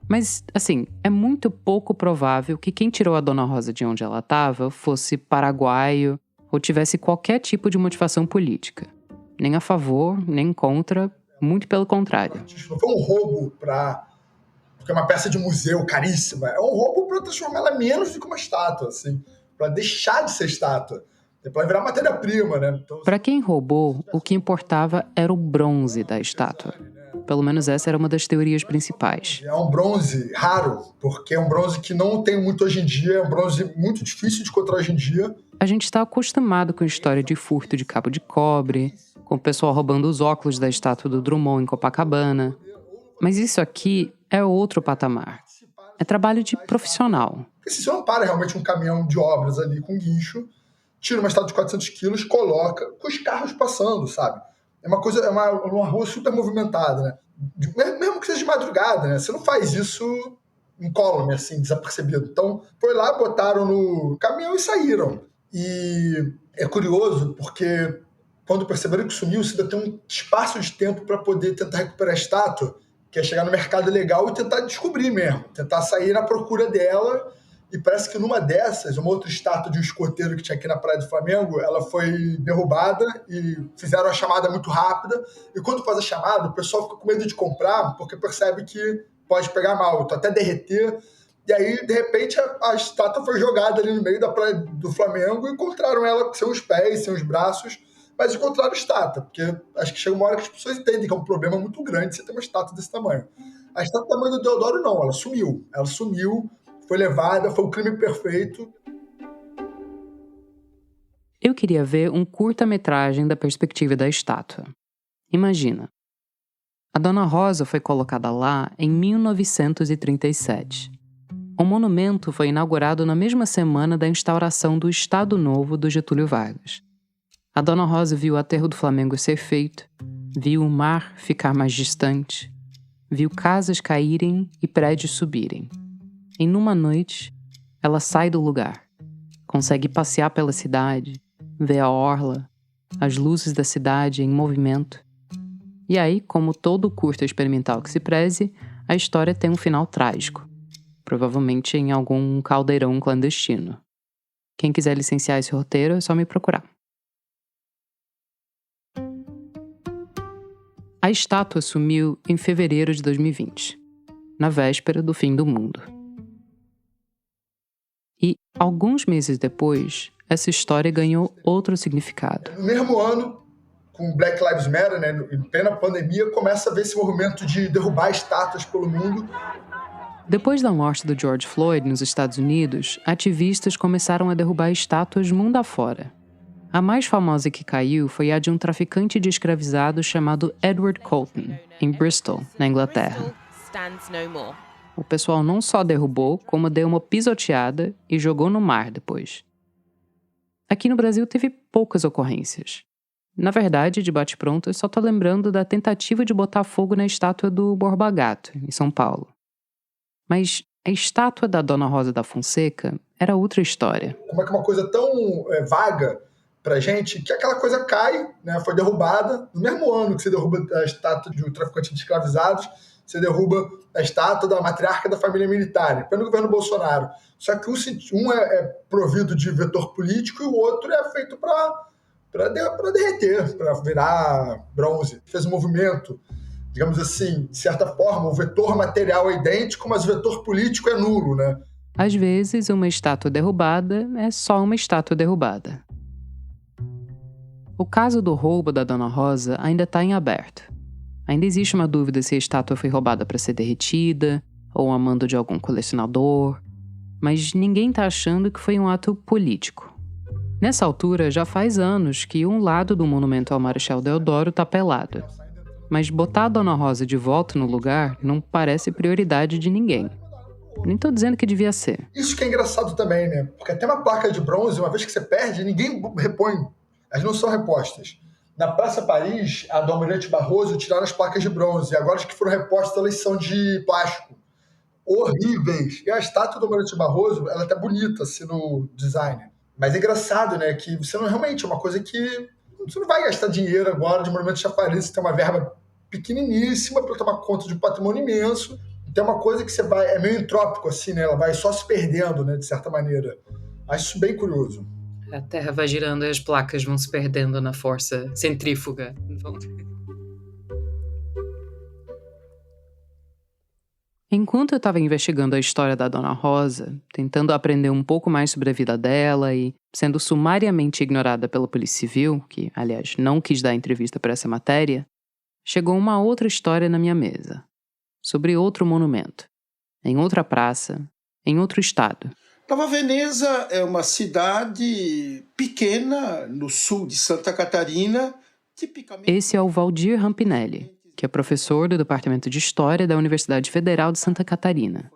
Mas, assim, é muito pouco provável que quem tirou a Dona Rosa de onde ela estava fosse paraguaio ou tivesse qualquer tipo de motivação política. Nem a favor, nem contra, muito pelo contrário. Não foi um roubo porque é uma peça de museu caríssima. É um roubo para transformar ela menos do que uma estátua, assim. Para deixar de ser estátua. Para virar matéria-prima, né? Então, para quem roubou, o que importava era o bronze da estátua. Pelo menos essa era uma das teorias principais. É um bronze raro, porque é um bronze que não tem muito hoje em dia, é um bronze muito difícil de encontrar hoje em dia. A gente está acostumado com a história de furto de cabo de cobre, com o pessoal roubando os óculos da estátua do Drummond em Copacabana. Mas isso aqui é outro patamar. É trabalho de profissional. Porque se você não para realmente um caminhão de obras ali com guincho, tira uma estátua de 400 quilos, coloca com os carros passando, sabe? É uma coisa, é uma rua super movimentada, né? Mesmo que seja de madrugada, né? Você não faz isso incólume, assim, desapercebido. Então, foi lá, botaram no caminhão e saíram. E é curioso porque quando perceberam que sumiu, você ainda tem um espaço de tempo para poder tentar recuperar a estátua, que é chegar no mercado legal e tentar descobrir mesmo, tentar sair na procura dela. E parece que numa dessas, uma outra estátua de um escoteiro que tinha aqui na Praia do Flamengo, ela foi derrubada e fizeram a chamada muito rápida. E quando faz a chamada, o pessoal fica com medo de comprar porque percebe que pode pegar mal, então até derreter. E aí, de repente, a estátua foi jogada ali no meio da Praia do Flamengo e encontraram ela sem os pés, sem os braços, mas encontraram a estátua, porque acho que chega uma hora que as pessoas entendem que é um problema muito grande você ter uma estátua desse tamanho. A estátua do tamanho do Deodoro não, ela sumiu. Ela sumiu, foi levada, foi um crime perfeito. Eu queria ver um curta-metragem da perspectiva da estátua. Imagina. A Dona Rosa foi colocada lá em 1937. O monumento foi inaugurado na mesma semana da instauração do Estado Novo do Getúlio Vargas. A Dona Rosa viu o aterro do Flamengo ser feito, viu o mar ficar mais distante, viu casas caírem e prédios subirem. E numa noite, ela sai do lugar, consegue passear pela cidade, ver a orla, as luzes da cidade em movimento. E aí, como todo curta experimental que se preze, a história tem um final trágico, provavelmente em algum caldeirão clandestino. Quem quiser licenciar esse roteiro é só me procurar. A estátua sumiu em fevereiro de 2020, na véspera do fim do mundo. E, alguns meses depois, essa história ganhou outro significado. No mesmo ano, com Black Lives Matter, né, em plena pandemia, começa a ver esse movimento de derrubar estátuas pelo mundo. Depois da morte do George Floyd nos Estados Unidos, ativistas começaram a derrubar estátuas mundo afora. A mais famosa que caiu foi a de um traficante de escravizados chamado Edward Colton, em Bristol, na Inglaterra. O pessoal não só derrubou, como deu uma pisoteada e jogou no mar depois. Aqui no Brasil teve poucas ocorrências. Na verdade, de bate-pronto, eu só tô lembrando da tentativa de botar fogo na estátua do Borba Gato, em São Paulo. Mas a estátua da Dona Rosa da Fonseca era outra história. Como é que uma coisa tão vaga pra gente, que aquela coisa cai, né, foi derrubada, no mesmo ano que você derruba a estátua de um traficante de escravizados, você derruba a estátua da matriarca da família militar, pelo governo Bolsonaro. Só que um é provido de vetor político e o outro é feito para derreter, para virar bronze. Fez um movimento, digamos assim, de certa forma, o vetor material é idêntico, mas o vetor político é nulo, né? Às vezes, uma estátua derrubada é só uma estátua derrubada. O caso do roubo da Dona Rosa ainda está em aberto. Ainda existe uma dúvida se a estátua foi roubada para ser derretida, ou a mando de algum colecionador, mas ninguém está achando que foi um ato político. Nessa altura, já faz anos que um lado do monumento ao Marechal Deodoro está pelado. Mas botar a Dona Rosa de volta no lugar não parece prioridade de ninguém. Nem tô dizendo que devia ser. Isso que é engraçado também, né? Porque até uma placa de bronze, uma vez que você perde, ninguém repõe. Elas não são repostas. Na Praça Paris, a do Almirante Barroso tiraram as placas de bronze. E agora as que foram repostas, elas são de plástico. Horríveis. E a estátua do Almirante Barroso, ela é até bonita, assim, no design. Mas é engraçado, né? Que você não realmente é uma coisa que você não vai gastar dinheiro agora de monumento de chafariz. Você tem uma verba pequeniníssima para tomar conta de um patrimônio imenso. Então é uma coisa que você vai... É meio entrópico, assim, né? Ela vai só se perdendo, né? De certa maneira. Acho isso bem curioso. A Terra vai girando e as placas vão se perdendo na força centrífuga. Enquanto eu estava investigando a história da Dona Rosa, tentando aprender um pouco mais sobre a vida dela e sendo sumariamente ignorada pela Polícia Civil, que, aliás, não quis dar entrevista para essa matéria, chegou uma outra história na minha mesa. Sobre outro monumento. Em outra praça. Em outro estado. Nova Veneza é uma cidade pequena no sul de Santa Catarina, tipicamente... Esse é o Valdir Rampinelli, que é professor do Departamento de História da Universidade Federal de Santa Catarina.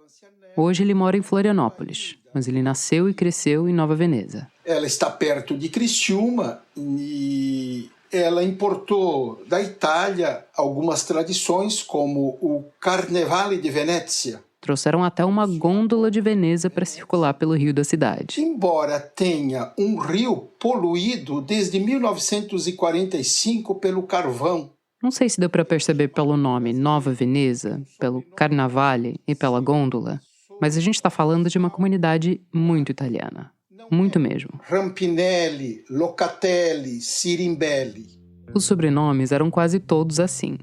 Hoje ele mora em Florianópolis, mas ele nasceu e cresceu em Nova Veneza. Ela está perto de Criciúma e ela importou da Itália algumas tradições, como o Carnevale de Venezia. Trouxeram até uma gôndola de Veneza para circular pelo rio da cidade. Embora tenha um rio poluído desde 1945 pelo carvão. Não sei se deu para perceber pelo nome Nova Veneza, pelo Carnavale e pela gôndola, mas a gente está falando de uma comunidade muito italiana. Muito mesmo. Rampinelli, Locatelli, Sirimbelli. Os sobrenomes eram quase todos assim.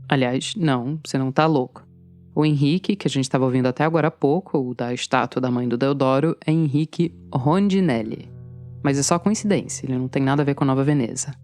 Aliás, não, você não tá louco. O Henrique, que a gente estava ouvindo até agora há pouco, o da estátua da mãe do Deodoro, é Henrique Rondinelli. Mas é só coincidência, ele não tem nada a ver com Nova Veneza.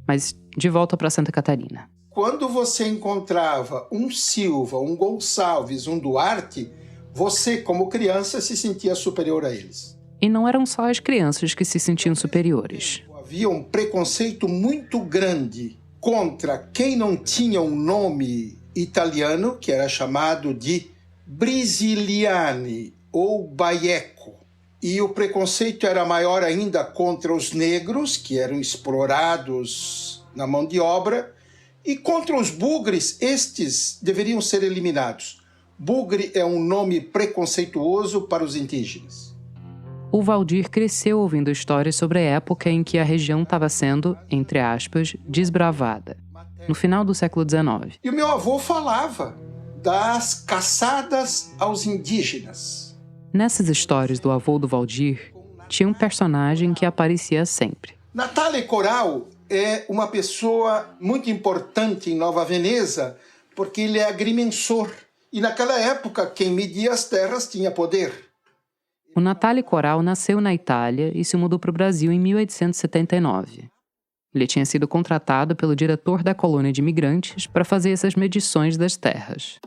Mas de volta para Santa Catarina. Quando você encontrava um Silva, um Gonçalves, um Duarte, você, como criança, se sentia superior a eles. E não eram só as crianças que se sentiam superiores. Havia um preconceito muito grande contra quem não tinha um nome italiano, que era chamado de Brasiliani ou Baieco. E o preconceito era maior ainda contra os negros, que eram explorados na mão de obra, e contra os bugres, estes deveriam ser eliminados. Bugre é um nome preconceituoso para os indígenas. O Valdir cresceu ouvindo histórias sobre a época em que a região estava sendo, entre aspas, desbravada, no final do século XIX. E o meu avô falava das caçadas aos indígenas. Nessas histórias do avô do Valdir, tinha um personagem que aparecia sempre. Natale Coral é uma pessoa muito importante em Nova Veneza, porque ele é agrimensor. E naquela época, quem media as terras tinha poder. O Natale Coral nasceu na Itália e se mudou para o Brasil em 1879. Ele tinha sido contratado pelo diretor da colônia de imigrantes para fazer essas medições das terras,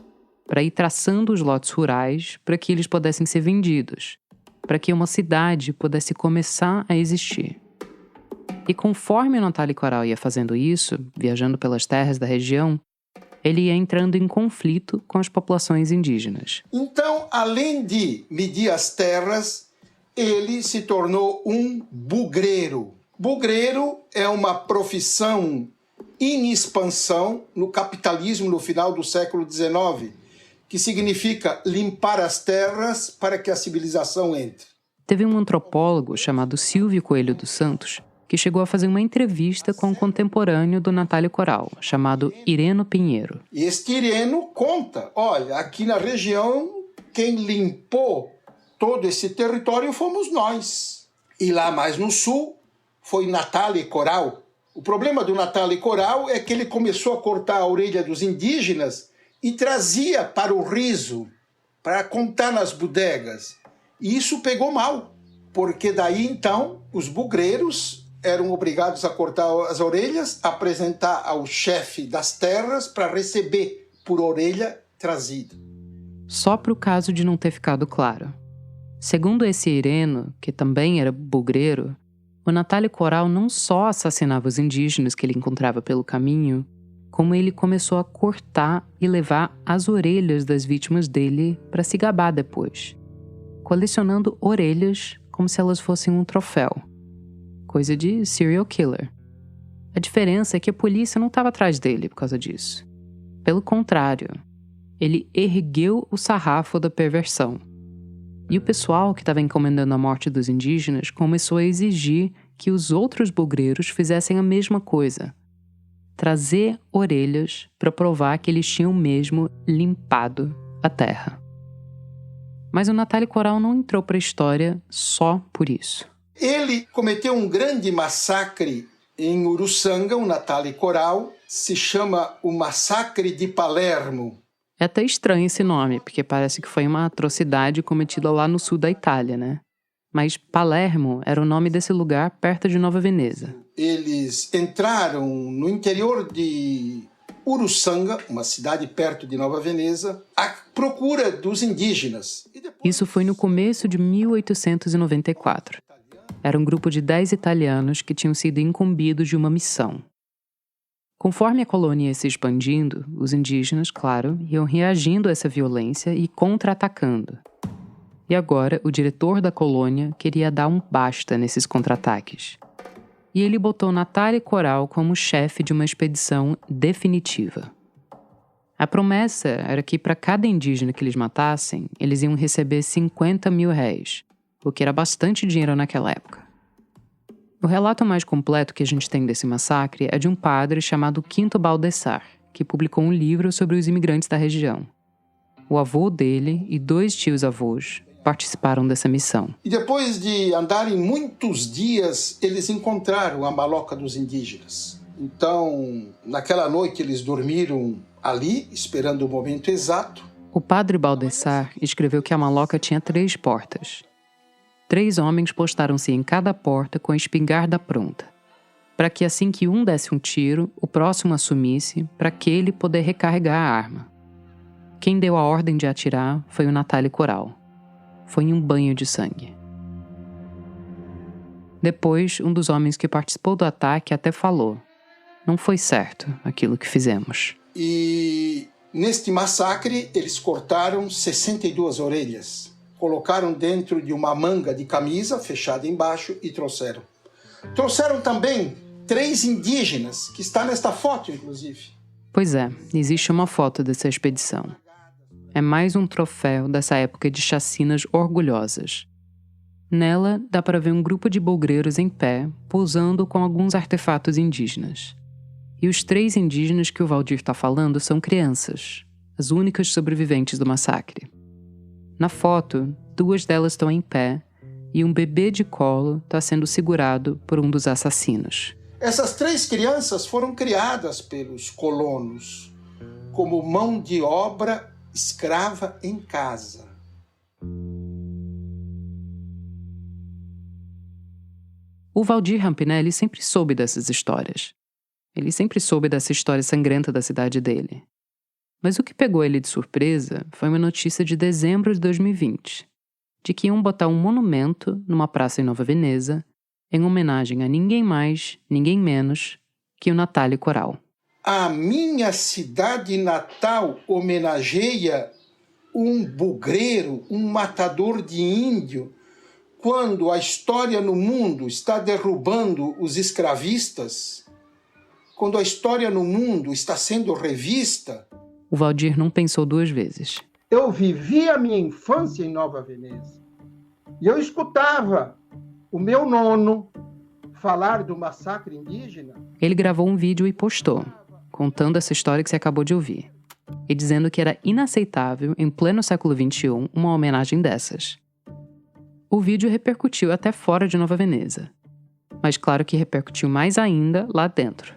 para ir traçando os lotes rurais para que eles pudessem ser vendidos, para que uma cidade pudesse começar a existir. E conforme o Natale Coral ia fazendo isso, viajando pelas terras da região, ele ia entrando em conflito com as populações indígenas. Então, além de medir as terras, ele se tornou um bugreiro. Bugreiro é uma profissão em expansão no capitalismo no final do século XIX, que significa limpar as terras para que a civilização entre. Teve um antropólogo chamado Silvio Coelho dos Santos que chegou a fazer uma entrevista com um contemporâneo do Natale Coral, chamado Ireno Pinheiro. E este Ireno conta, olha, aqui na região, quem limpou todo esse território fomos nós. E lá mais no sul, foi Natale Coral. O problema do Natale Coral é que ele começou a cortar a orelha dos indígenas e trazia para o riso, para contar nas bodegas. E isso pegou mal, porque daí então os bugreiros eram obrigados a cortar as orelhas, apresentar ao chefe das terras para receber por orelha trazida. Só para o caso de não ter ficado claro. Segundo esse Ireno, que também era bugreiro, o Natale Coral não só assassinava os indígenas que ele encontrava pelo caminho, como ele começou a cortar e levar as orelhas das vítimas dele para se gabar depois, colecionando orelhas como se elas fossem um troféu. Coisa de serial killer. A diferença é que a polícia não estava atrás dele por causa disso. Pelo contrário, ele ergueu o sarrafo da perversão. E o pessoal que estava encomendando a morte dos indígenas começou a exigir que os outros bugreiros fizessem a mesma coisa. Trazer orelhas para provar que eles tinham mesmo limpado a terra. Mas o Natale Coral não entrou para a história só por isso. Ele cometeu um grande massacre em Uruçanga, o Natale Coral, se chama o Massacre de Palermo. É até estranho esse nome, porque parece que foi uma atrocidade cometida lá no sul da Itália, né? Mas Palermo era o nome desse lugar perto de Nova Veneza. Eles entraram no interior de Uruçanga, uma cidade perto de Nova Veneza, à procura dos indígenas. Isso foi no começo de 1894. Era um grupo de 10 italianos que tinham sido incumbidos de uma missão. Conforme a colônia ia se expandindo, os indígenas, claro, iam reagindo a essa violência e contra-atacando. E agora, o diretor da colônia queria dar um basta nesses contra-ataques. E ele botou Natale Coral como chefe de uma expedição definitiva. A promessa era que para cada indígena que eles matassem, eles iam receber 50 mil réis, o que era bastante dinheiro naquela época. O relato mais completo que a gente tem desse massacre é de um padre chamado Quinto Baldassar, que publicou um livro sobre os imigrantes da região. O avô dele e 2 tios-avós participaram dessa missão. E depois de andarem muitos dias, eles encontraram a maloca dos indígenas. Então, naquela noite, eles dormiram ali, esperando o momento exato. O padre Baldassar escreveu que a maloca tinha 3 portas. 3 homens postaram-se em cada porta com a espingarda pronta, para que assim que um desse um tiro, o próximo assumisse para aquele poder recarregar a arma. Quem deu a ordem de atirar foi o Natale Coral. Foi em um banho de sangue. Depois, um dos homens que participou do ataque até falou: "Não foi certo aquilo que fizemos." E neste massacre, eles cortaram 62 orelhas. Colocaram dentro de uma manga de camisa, fechada embaixo, e trouxeram. Trouxeram também 3 indígenas, que está nesta foto, inclusive. Pois é, existe uma foto dessa expedição. É mais um troféu dessa época de chacinas orgulhosas. Nela, dá para ver um grupo de bugreiros em pé, posando com alguns artefatos indígenas. E os 3 indígenas que o Valdir está falando são crianças, as únicas sobreviventes do massacre. Na foto, 2 delas estão em pé e um bebê de colo está sendo segurado por um dos assassinos. Essas 3 crianças foram criadas pelos colonos como mão de obra escrava em casa. O Valdir Rampinelli sempre soube dessas histórias. Ele sempre soube dessa história sangrenta da cidade dele. Mas o que pegou ele de surpresa foi uma notícia de dezembro de 2020, de que iam botar um monumento numa praça em Nova Veneza em homenagem a ninguém mais, ninguém menos que o Natália Corral. A minha cidade natal homenageia um bugreiro, um matador de índio, quando a história no mundo está derrubando os escravistas, quando a história no mundo está sendo revista. O Valdir não pensou duas vezes. Eu vivi a minha infância em Nova Veneza e eu escutava o meu nono falar do massacre indígena. Ele gravou um vídeo e postou, contando essa história que você acabou de ouvir, e dizendo que era inaceitável, em pleno século XXI, uma homenagem dessas. O vídeo repercutiu até fora de Nova Veneza, mas claro que repercutiu mais ainda lá dentro.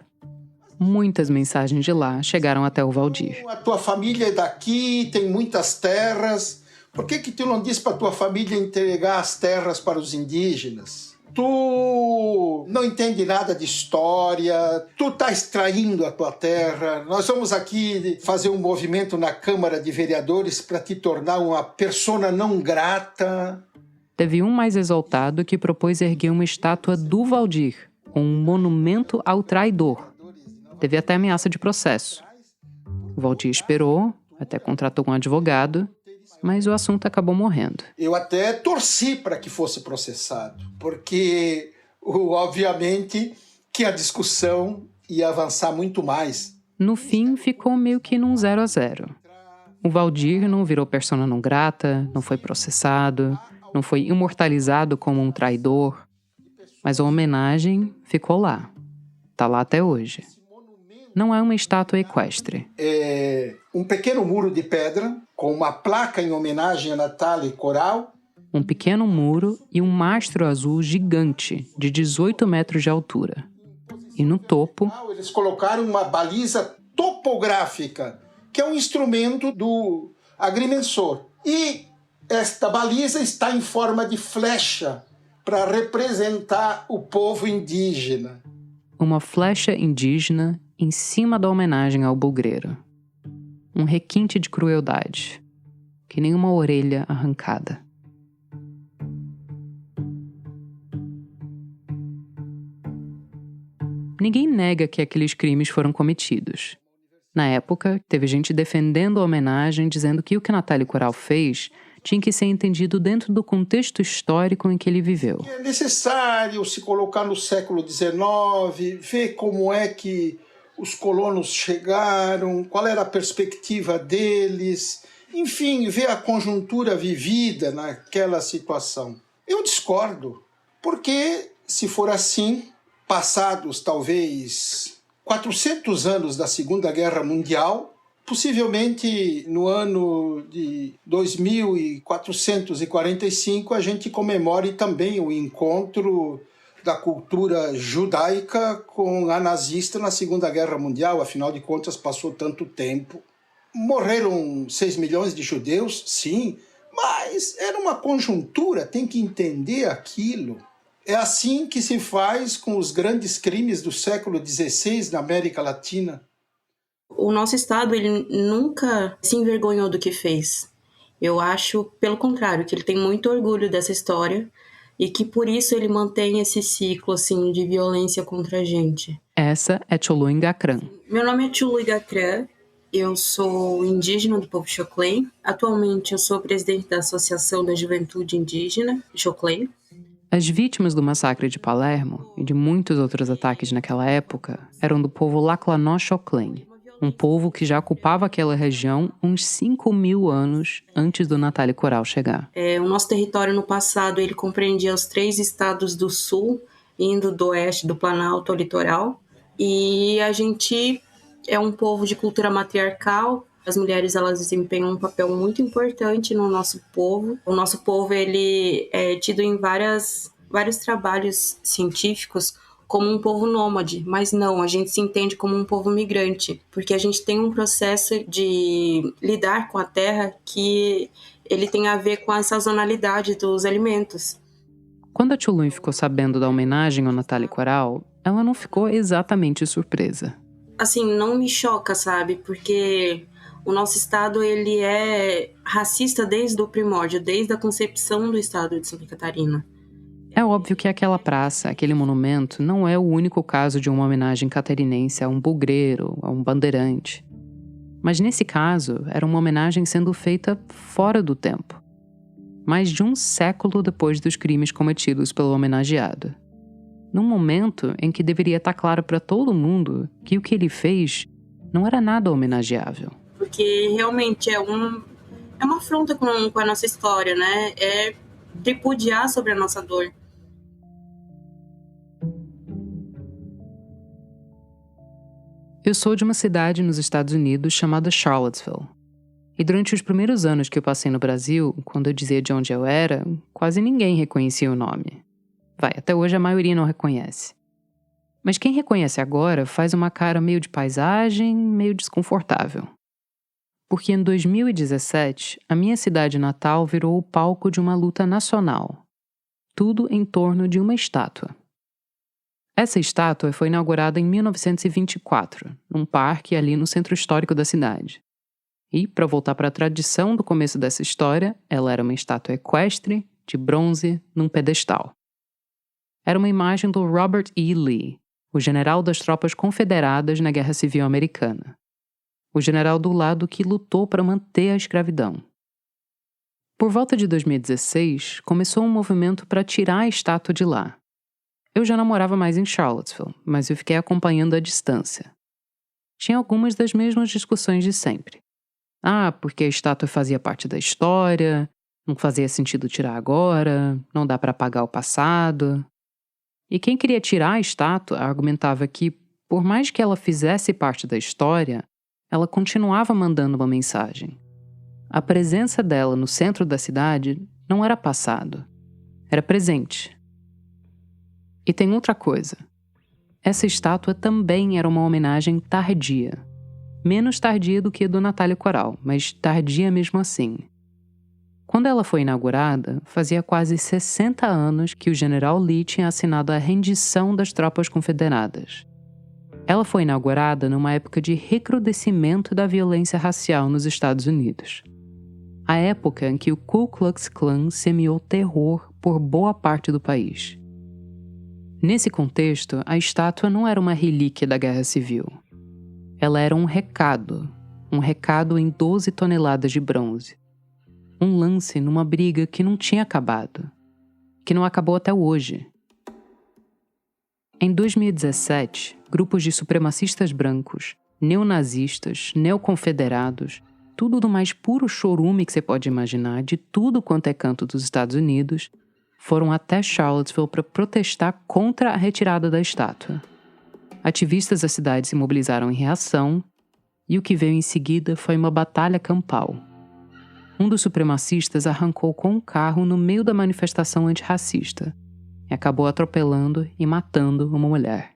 Muitas mensagens de lá chegaram até o Valdir. A tua família é daqui, tem muitas terras. Por que tu não diz para tua família entregar as terras para os indígenas? Tu não entende nada de história, tu está extraindo a tua terra. Nós vamos aqui fazer um movimento na Câmara de Vereadores para te tornar uma persona não grata. Teve um mais exaltado que propôs erguer uma estátua do Valdir, um monumento ao traidor. Teve até ameaça de processo. O Valdir esperou, até contratou um advogado, mas o assunto acabou morrendo. Eu até torci para que fosse processado, porque, obviamente, que a discussão ia avançar muito mais. No fim, ficou meio que num 0-0. O Valdir não virou persona não grata, não foi processado, não foi imortalizado como um traidor, mas a homenagem ficou lá. Tá lá até hoje. Não é uma estátua equestre. É um pequeno muro de pedra com uma placa em homenagem a Natália Corral. Um pequeno muro e um mastro azul gigante de 18 metros de altura. E no topo... Eles colocaram uma baliza topográfica, que é um instrumento do agrimensor. E esta baliza está em forma de flecha para representar o povo indígena. Uma flecha indígena em cima da homenagem ao bugreiro. Um requinte de crueldade, que nem uma orelha arrancada. Ninguém nega que aqueles crimes foram cometidos. Na época, teve gente defendendo a homenagem, dizendo que o que Natália Corral fez tinha que ser entendido dentro do contexto histórico em que ele viveu. É necessário se colocar no século XIX, ver como é que os colonos chegaram, qual era a perspectiva deles, enfim, ver a conjuntura vivida naquela situação. Eu discordo, porque se for assim, passados talvez 400 anos da Segunda Guerra Mundial, possivelmente no ano de 2445 a gente comemore também o encontro da cultura judaica com a nazista na Segunda Guerra Mundial. Afinal de contas, passou tanto tempo. Morreram 6 milhões de judeus, sim, mas era uma conjuntura, tem que entender aquilo. É assim que se faz com os grandes crimes do século XVI na América Latina. O nosso Estado, ele nunca se envergonhou do que fez. Eu acho, pelo contrário, que ele tem muito orgulho dessa história e que por isso ele mantém esse ciclo assim, de violência contra a gente. Essa é Tcholu Ngakran. Meu nome é Tcholu Ngakran, eu sou indígena do povo Xoclen. Atualmente eu sou presidente da Associação da Juventude Indígena, Xoclen. As vítimas do massacre de Palermo e de muitos outros ataques naquela época eram do povo Laclanó Xoclen, um povo que já ocupava aquela região uns 5.000 anos antes do Natália Corral chegar. O nosso território no passado ele compreendia os 3 estados do sul, indo do oeste do Planalto ao litoral. E a gente é um povo de cultura matriarcal. As mulheres elas desempenham um papel muito importante no nosso povo. O nosso povo ele é tido em vários trabalhos científicos como um povo nômade, mas não, a gente se entende como um povo migrante, porque a gente tem um processo de lidar com a terra que ele tem a ver com a sazonalidade dos alimentos. Quando a Tchulun ficou sabendo da homenagem ao Natália Coral, ela não ficou exatamente surpresa. Assim, não me choca, sabe? Porque o nosso estado, ele é racista desde o primórdio, desde a concepção do estado de Santa Catarina. É óbvio que aquela praça, aquele monumento, não é o único caso de uma homenagem catarinense a um bugreiro, a um bandeirante. Mas nesse caso, era uma homenagem sendo feita fora do tempo. Mais de um século depois dos crimes cometidos pelo homenageado. Num momento em que deveria estar claro para todo mundo que o que ele fez não era nada homenageável. Porque realmente é uma afronta com a nossa história, né? É tripudiar sobre a nossa dor. Eu sou de uma cidade nos Estados Unidos chamada Charlottesville. E durante os primeiros anos que eu passei no Brasil, quando eu dizia de onde eu era, quase ninguém reconhecia o nome. Até hoje a maioria não reconhece. Mas quem reconhece agora faz uma cara meio de paisagem, meio desconfortável. Porque em 2017, a minha cidade natal virou o palco de uma luta nacional. Tudo em torno de uma estátua. Essa estátua foi inaugurada em 1924, num parque ali no centro histórico da cidade. E, para voltar para a tradição do começo dessa história, ela era uma estátua equestre, de bronze, num pedestal. Era uma imagem do Robert E. Lee, o general das tropas confederadas na Guerra Civil Americana. O general do lado que lutou para manter a escravidão. Por volta de 2016, começou um movimento para tirar a estátua de lá. Eu já não morava mais em Charlottesville, mas eu fiquei acompanhando à distância. Tinha algumas das mesmas discussões de sempre. Porque a estátua fazia parte da história, não fazia sentido tirar agora, não dá para apagar o passado. E quem queria tirar a estátua argumentava que, por mais que ela fizesse parte da história, ela continuava mandando uma mensagem. A presença dela no centro da cidade não era passado, era presente. E tem outra coisa. Essa estátua também era uma homenagem tardia. Menos tardia do que a do Natália Coral, mas tardia mesmo assim. Quando ela foi inaugurada, fazia quase 60 anos que o general Lee tinha assinado a rendição das tropas confederadas. Ela foi inaugurada numa época de recrudescimento da violência racial nos Estados Unidos. A época em que o Ku Klux Klan semeou terror por boa parte do país. Nesse contexto, a estátua não era uma relíquia da Guerra Civil. Ela era um recado em 12 toneladas de bronze. Um lance numa briga que não tinha acabado, que não acabou até hoje. Em 2017, grupos de supremacistas brancos, neonazistas, neoconfederados, tudo do mais puro chorume que você pode imaginar, de tudo quanto é canto dos Estados Unidos, foram até Charlottesville para protestar contra a retirada da estátua. Ativistas da cidade se mobilizaram em reação, e o que veio em seguida foi uma batalha campal. Um dos supremacistas arrancou com um carro no meio da manifestação antirracista e acabou atropelando e matando uma mulher.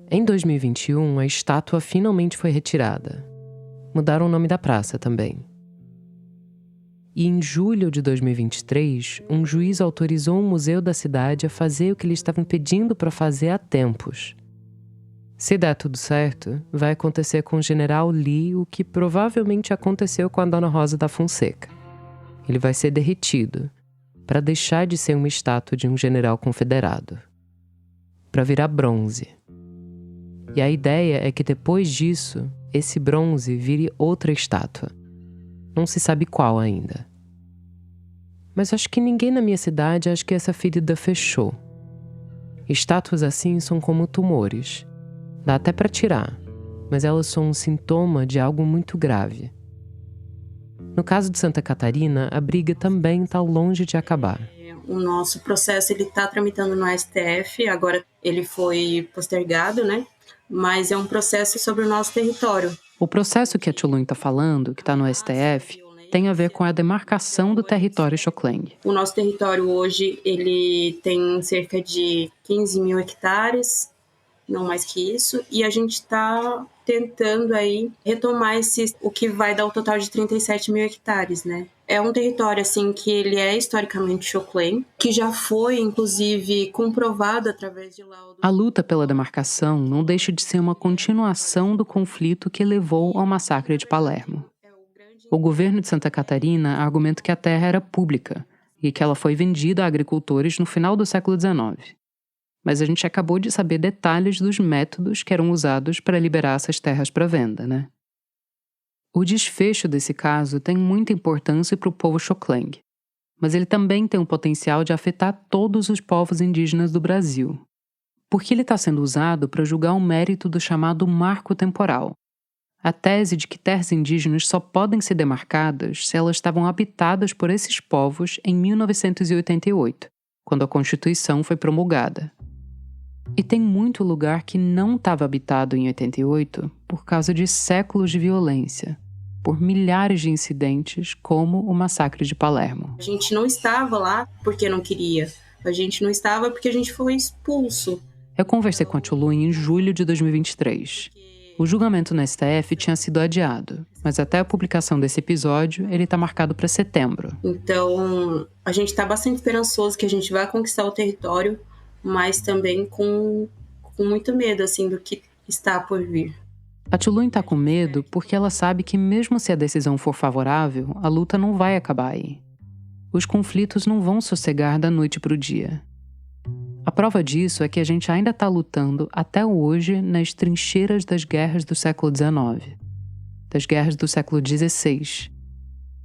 Em 2021, a estátua finalmente foi retirada. Mudaram o nome da praça também. E em julho de 2023, um juiz autorizou um museu da cidade a fazer o que eles estavam pedindo para fazer há tempos. Se der tudo certo, vai acontecer com o general Lee o que provavelmente aconteceu com a Dona Rosa da Fonseca. Ele vai ser derretido, para deixar de ser uma estátua de um general confederado. Para virar bronze. E a ideia é que depois disso, esse bronze vire outra estátua. Não se sabe qual ainda. Mas acho que ninguém na minha cidade acha que essa ferida fechou. Estátuas assim são como tumores. Dá até para tirar, mas elas são um sintoma de algo muito grave. No caso de Santa Catarina, a briga também está longe de acabar. O nosso processo está tramitando no STF, agora ele foi postergado, né? Mas é um processo sobre o nosso território. O processo que a Tchulun está falando, que está no STF, tem a ver com a demarcação do território Xocleng. O nosso território hoje ele tem cerca de 15 mil hectares, não mais que isso, e a gente está tentando aí retomar o que vai dar o total de 37 mil hectares, né? É um território, assim, que ele é historicamente Xoclen, que já foi, inclusive, comprovado através de laudos. A luta pela demarcação não deixa de ser uma continuação do conflito que levou ao massacre de Palermo. O governo de Santa Catarina argumenta que a terra era pública e que ela foi vendida a agricultores no final do século XIX. Mas a gente acabou de saber detalhes dos métodos que eram usados para liberar essas terras para venda, né? O desfecho desse caso tem muita importância para o povo Xoclen, mas ele também tem o potencial de afetar todos os povos indígenas do Brasil, porque ele está sendo usado para julgar o mérito do chamado marco temporal, a tese de que terras indígenas só podem ser demarcadas se elas estavam habitadas por esses povos em 1988, quando a Constituição foi promulgada. E tem muito lugar que não estava habitado em 88 por causa de séculos de violência, por milhares de incidentes, como o massacre de Palermo. A gente não estava lá porque não queria. A gente não estava porque a gente foi expulso. Eu conversei com a Tchulun em julho de 2023. O julgamento no STF tinha sido adiado, mas até a publicação desse episódio, ele está marcado para setembro. Então, a gente está bastante esperançoso que a gente vai conquistar o território, mas também com muito medo, assim, do que está por vir. A Tchulun está com medo porque ela sabe que mesmo se a decisão for favorável, a luta não vai acabar aí. Os conflitos não vão sossegar da noite para o dia. A prova disso é que a gente ainda está lutando até hoje nas trincheiras das guerras do século XIX, das guerras do século XVI,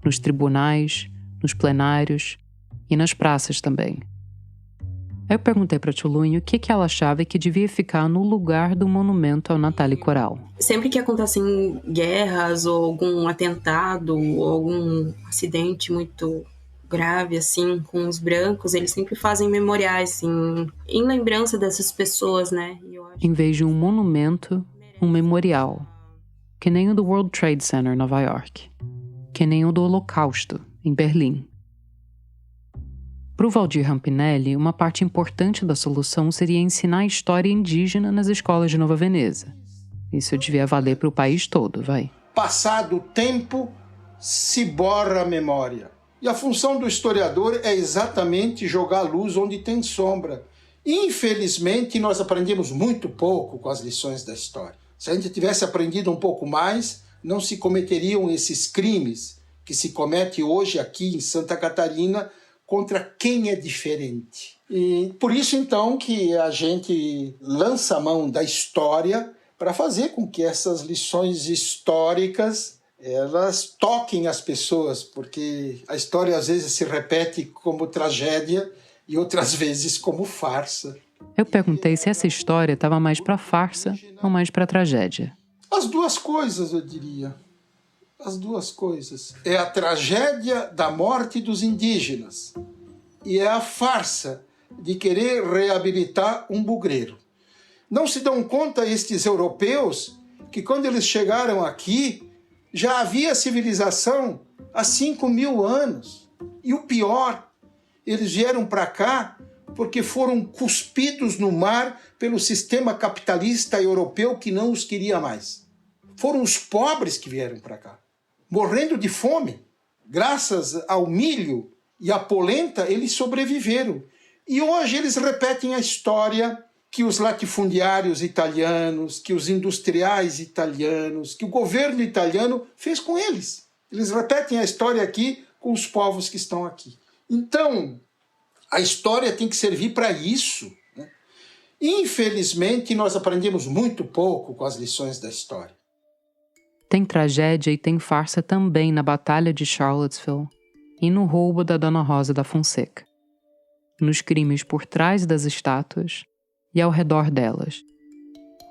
nos tribunais, nos plenários e nas praças também. Aí eu perguntei para a Tchulun o que ela achava que devia ficar no lugar do monumento ao Nathalie Coral. Sempre que acontecem guerras ou algum atentado ou algum acidente muito grave, assim, com os brancos, eles sempre fazem memoriais, assim, em lembrança dessas pessoas, né? Em vez de um monumento, um memorial. Que nem o do World Trade Center, Nova York. Que nem o do Holocausto, em Berlim. Para o Valdir Rampinelli, uma parte importante da solução seria ensinar a história indígena nas escolas de Nova Veneza. Isso devia valer para o país todo, vai. Passado o tempo, se borra a memória. E a função do historiador é exatamente jogar luz onde tem sombra. Infelizmente, nós aprendemos muito pouco com as lições da história. Se a gente tivesse aprendido um pouco mais, não se cometeriam esses crimes que se comete hoje aqui em Santa Catarina contra quem é diferente. E por isso, então, que a gente lança a mão da história para fazer com que essas lições históricas elas toquem as pessoas, porque a história às vezes se repete como tragédia e outras vezes como farsa. Eu perguntei se essa história estava mais para farsa ou mais para tragédia. As duas coisas, eu diria. As duas coisas. É a tragédia da morte dos indígenas e é a farsa de querer reabilitar um bugreiro. Não se dão conta estes europeus que quando eles chegaram aqui já havia civilização há 5.000 anos. E o pior, eles vieram para cá porque foram cuspidos no mar pelo sistema capitalista europeu que não os queria mais. Foram os pobres que vieram para cá, morrendo de fome. Graças ao milho e à polenta, eles sobreviveram. E hoje eles repetem a história que os latifundiários italianos, que os industriais italianos, que o governo italiano fez com eles. Eles repetem a história aqui com os povos que estão aqui. Então, a história tem que servir para isso, né? Infelizmente, nós aprendemos muito pouco com as lições da história. Tem tragédia e tem farsa também na Batalha de Charlottesville e no roubo da Dona Rosa da Fonseca, nos crimes por trás das estátuas e ao redor delas.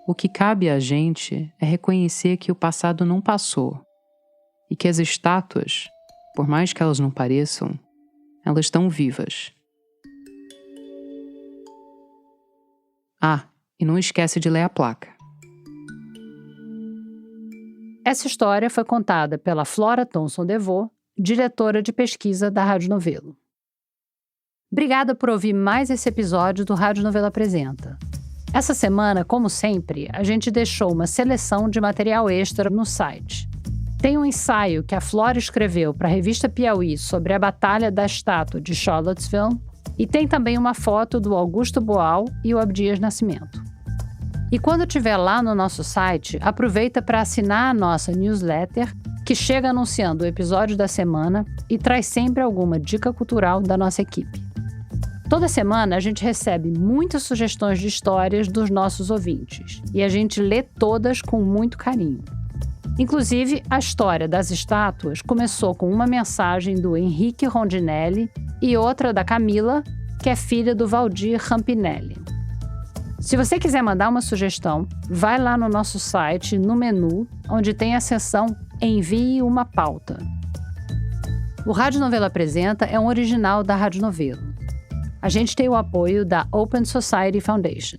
O que cabe a gente é reconhecer que o passado não passou e que as estátuas, por mais que elas não pareçam, elas estão vivas. Ah, e não esquece de ler a placa. Essa história foi contada pela Flora Thomson DeVoe, diretora de pesquisa da Rádio Novelo. Obrigada por ouvir mais esse episódio do Rádio Novelo Apresenta. Essa semana, como sempre, a gente deixou uma seleção de material extra no site. Tem um ensaio que a Flora escreveu para a revista Piauí sobre a Batalha da Estátua de Charlottesville e tem também uma foto do Augusto Boal e o Abdias Nascimento. E quando estiver lá no nosso site, aproveita para assinar a nossa newsletter, que chega anunciando o episódio da semana e traz sempre alguma dica cultural da nossa equipe. Toda semana a gente recebe muitas sugestões de histórias dos nossos ouvintes e a gente lê todas com muito carinho. Inclusive, a história das estátuas começou com uma mensagem do Henrique Rondinelli e outra da Camila, que é filha do Valdir Rampinelli. Se você quiser mandar uma sugestão, vai lá no nosso site, no menu, onde tem a seção Envie uma pauta. O Rádio Novelo Apresenta é um original da Rádio Novelo. A gente tem o apoio da Open Society Foundation.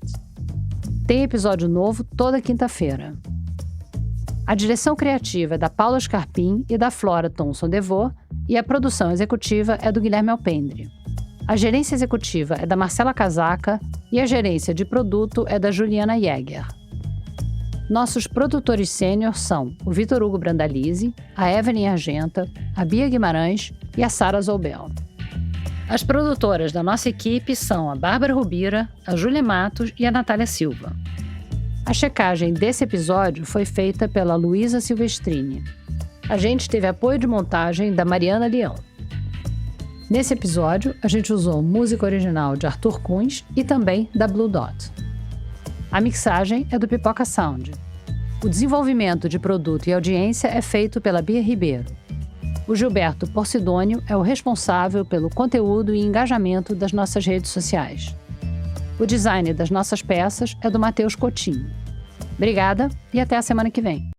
Tem episódio novo toda quinta-feira. A direção criativa é da Paula Scarpim e da Flora Thomson-Devô e a produção executiva é do Guilherme Alpendre. A gerência executiva é da Marcela Casaca e a gerência de produto é da Juliana Jäger. Nossos produtores sênior são o Vitor Hugo Brandalize, a Evelyn Argenta, a Bia Guimarães e a Sara Zoubel. As produtoras da nossa equipe são a Bárbara Rubira, a Júlia Matos e a Natália Silva. A checagem desse episódio foi feita pela Luísa Silvestrini. A gente teve apoio de montagem da Mariana Leão. Nesse episódio, a gente usou música original de Arthur Kunz e também da Blue Dot. A mixagem é do Pipoca Sound. O desenvolvimento de produto e audiência é feito pela Bia Ribeiro. O Gilberto Porcidônio é o responsável pelo conteúdo e engajamento das nossas redes sociais. O design das nossas peças é do Matheus Coutinho. Obrigada e até a semana que vem.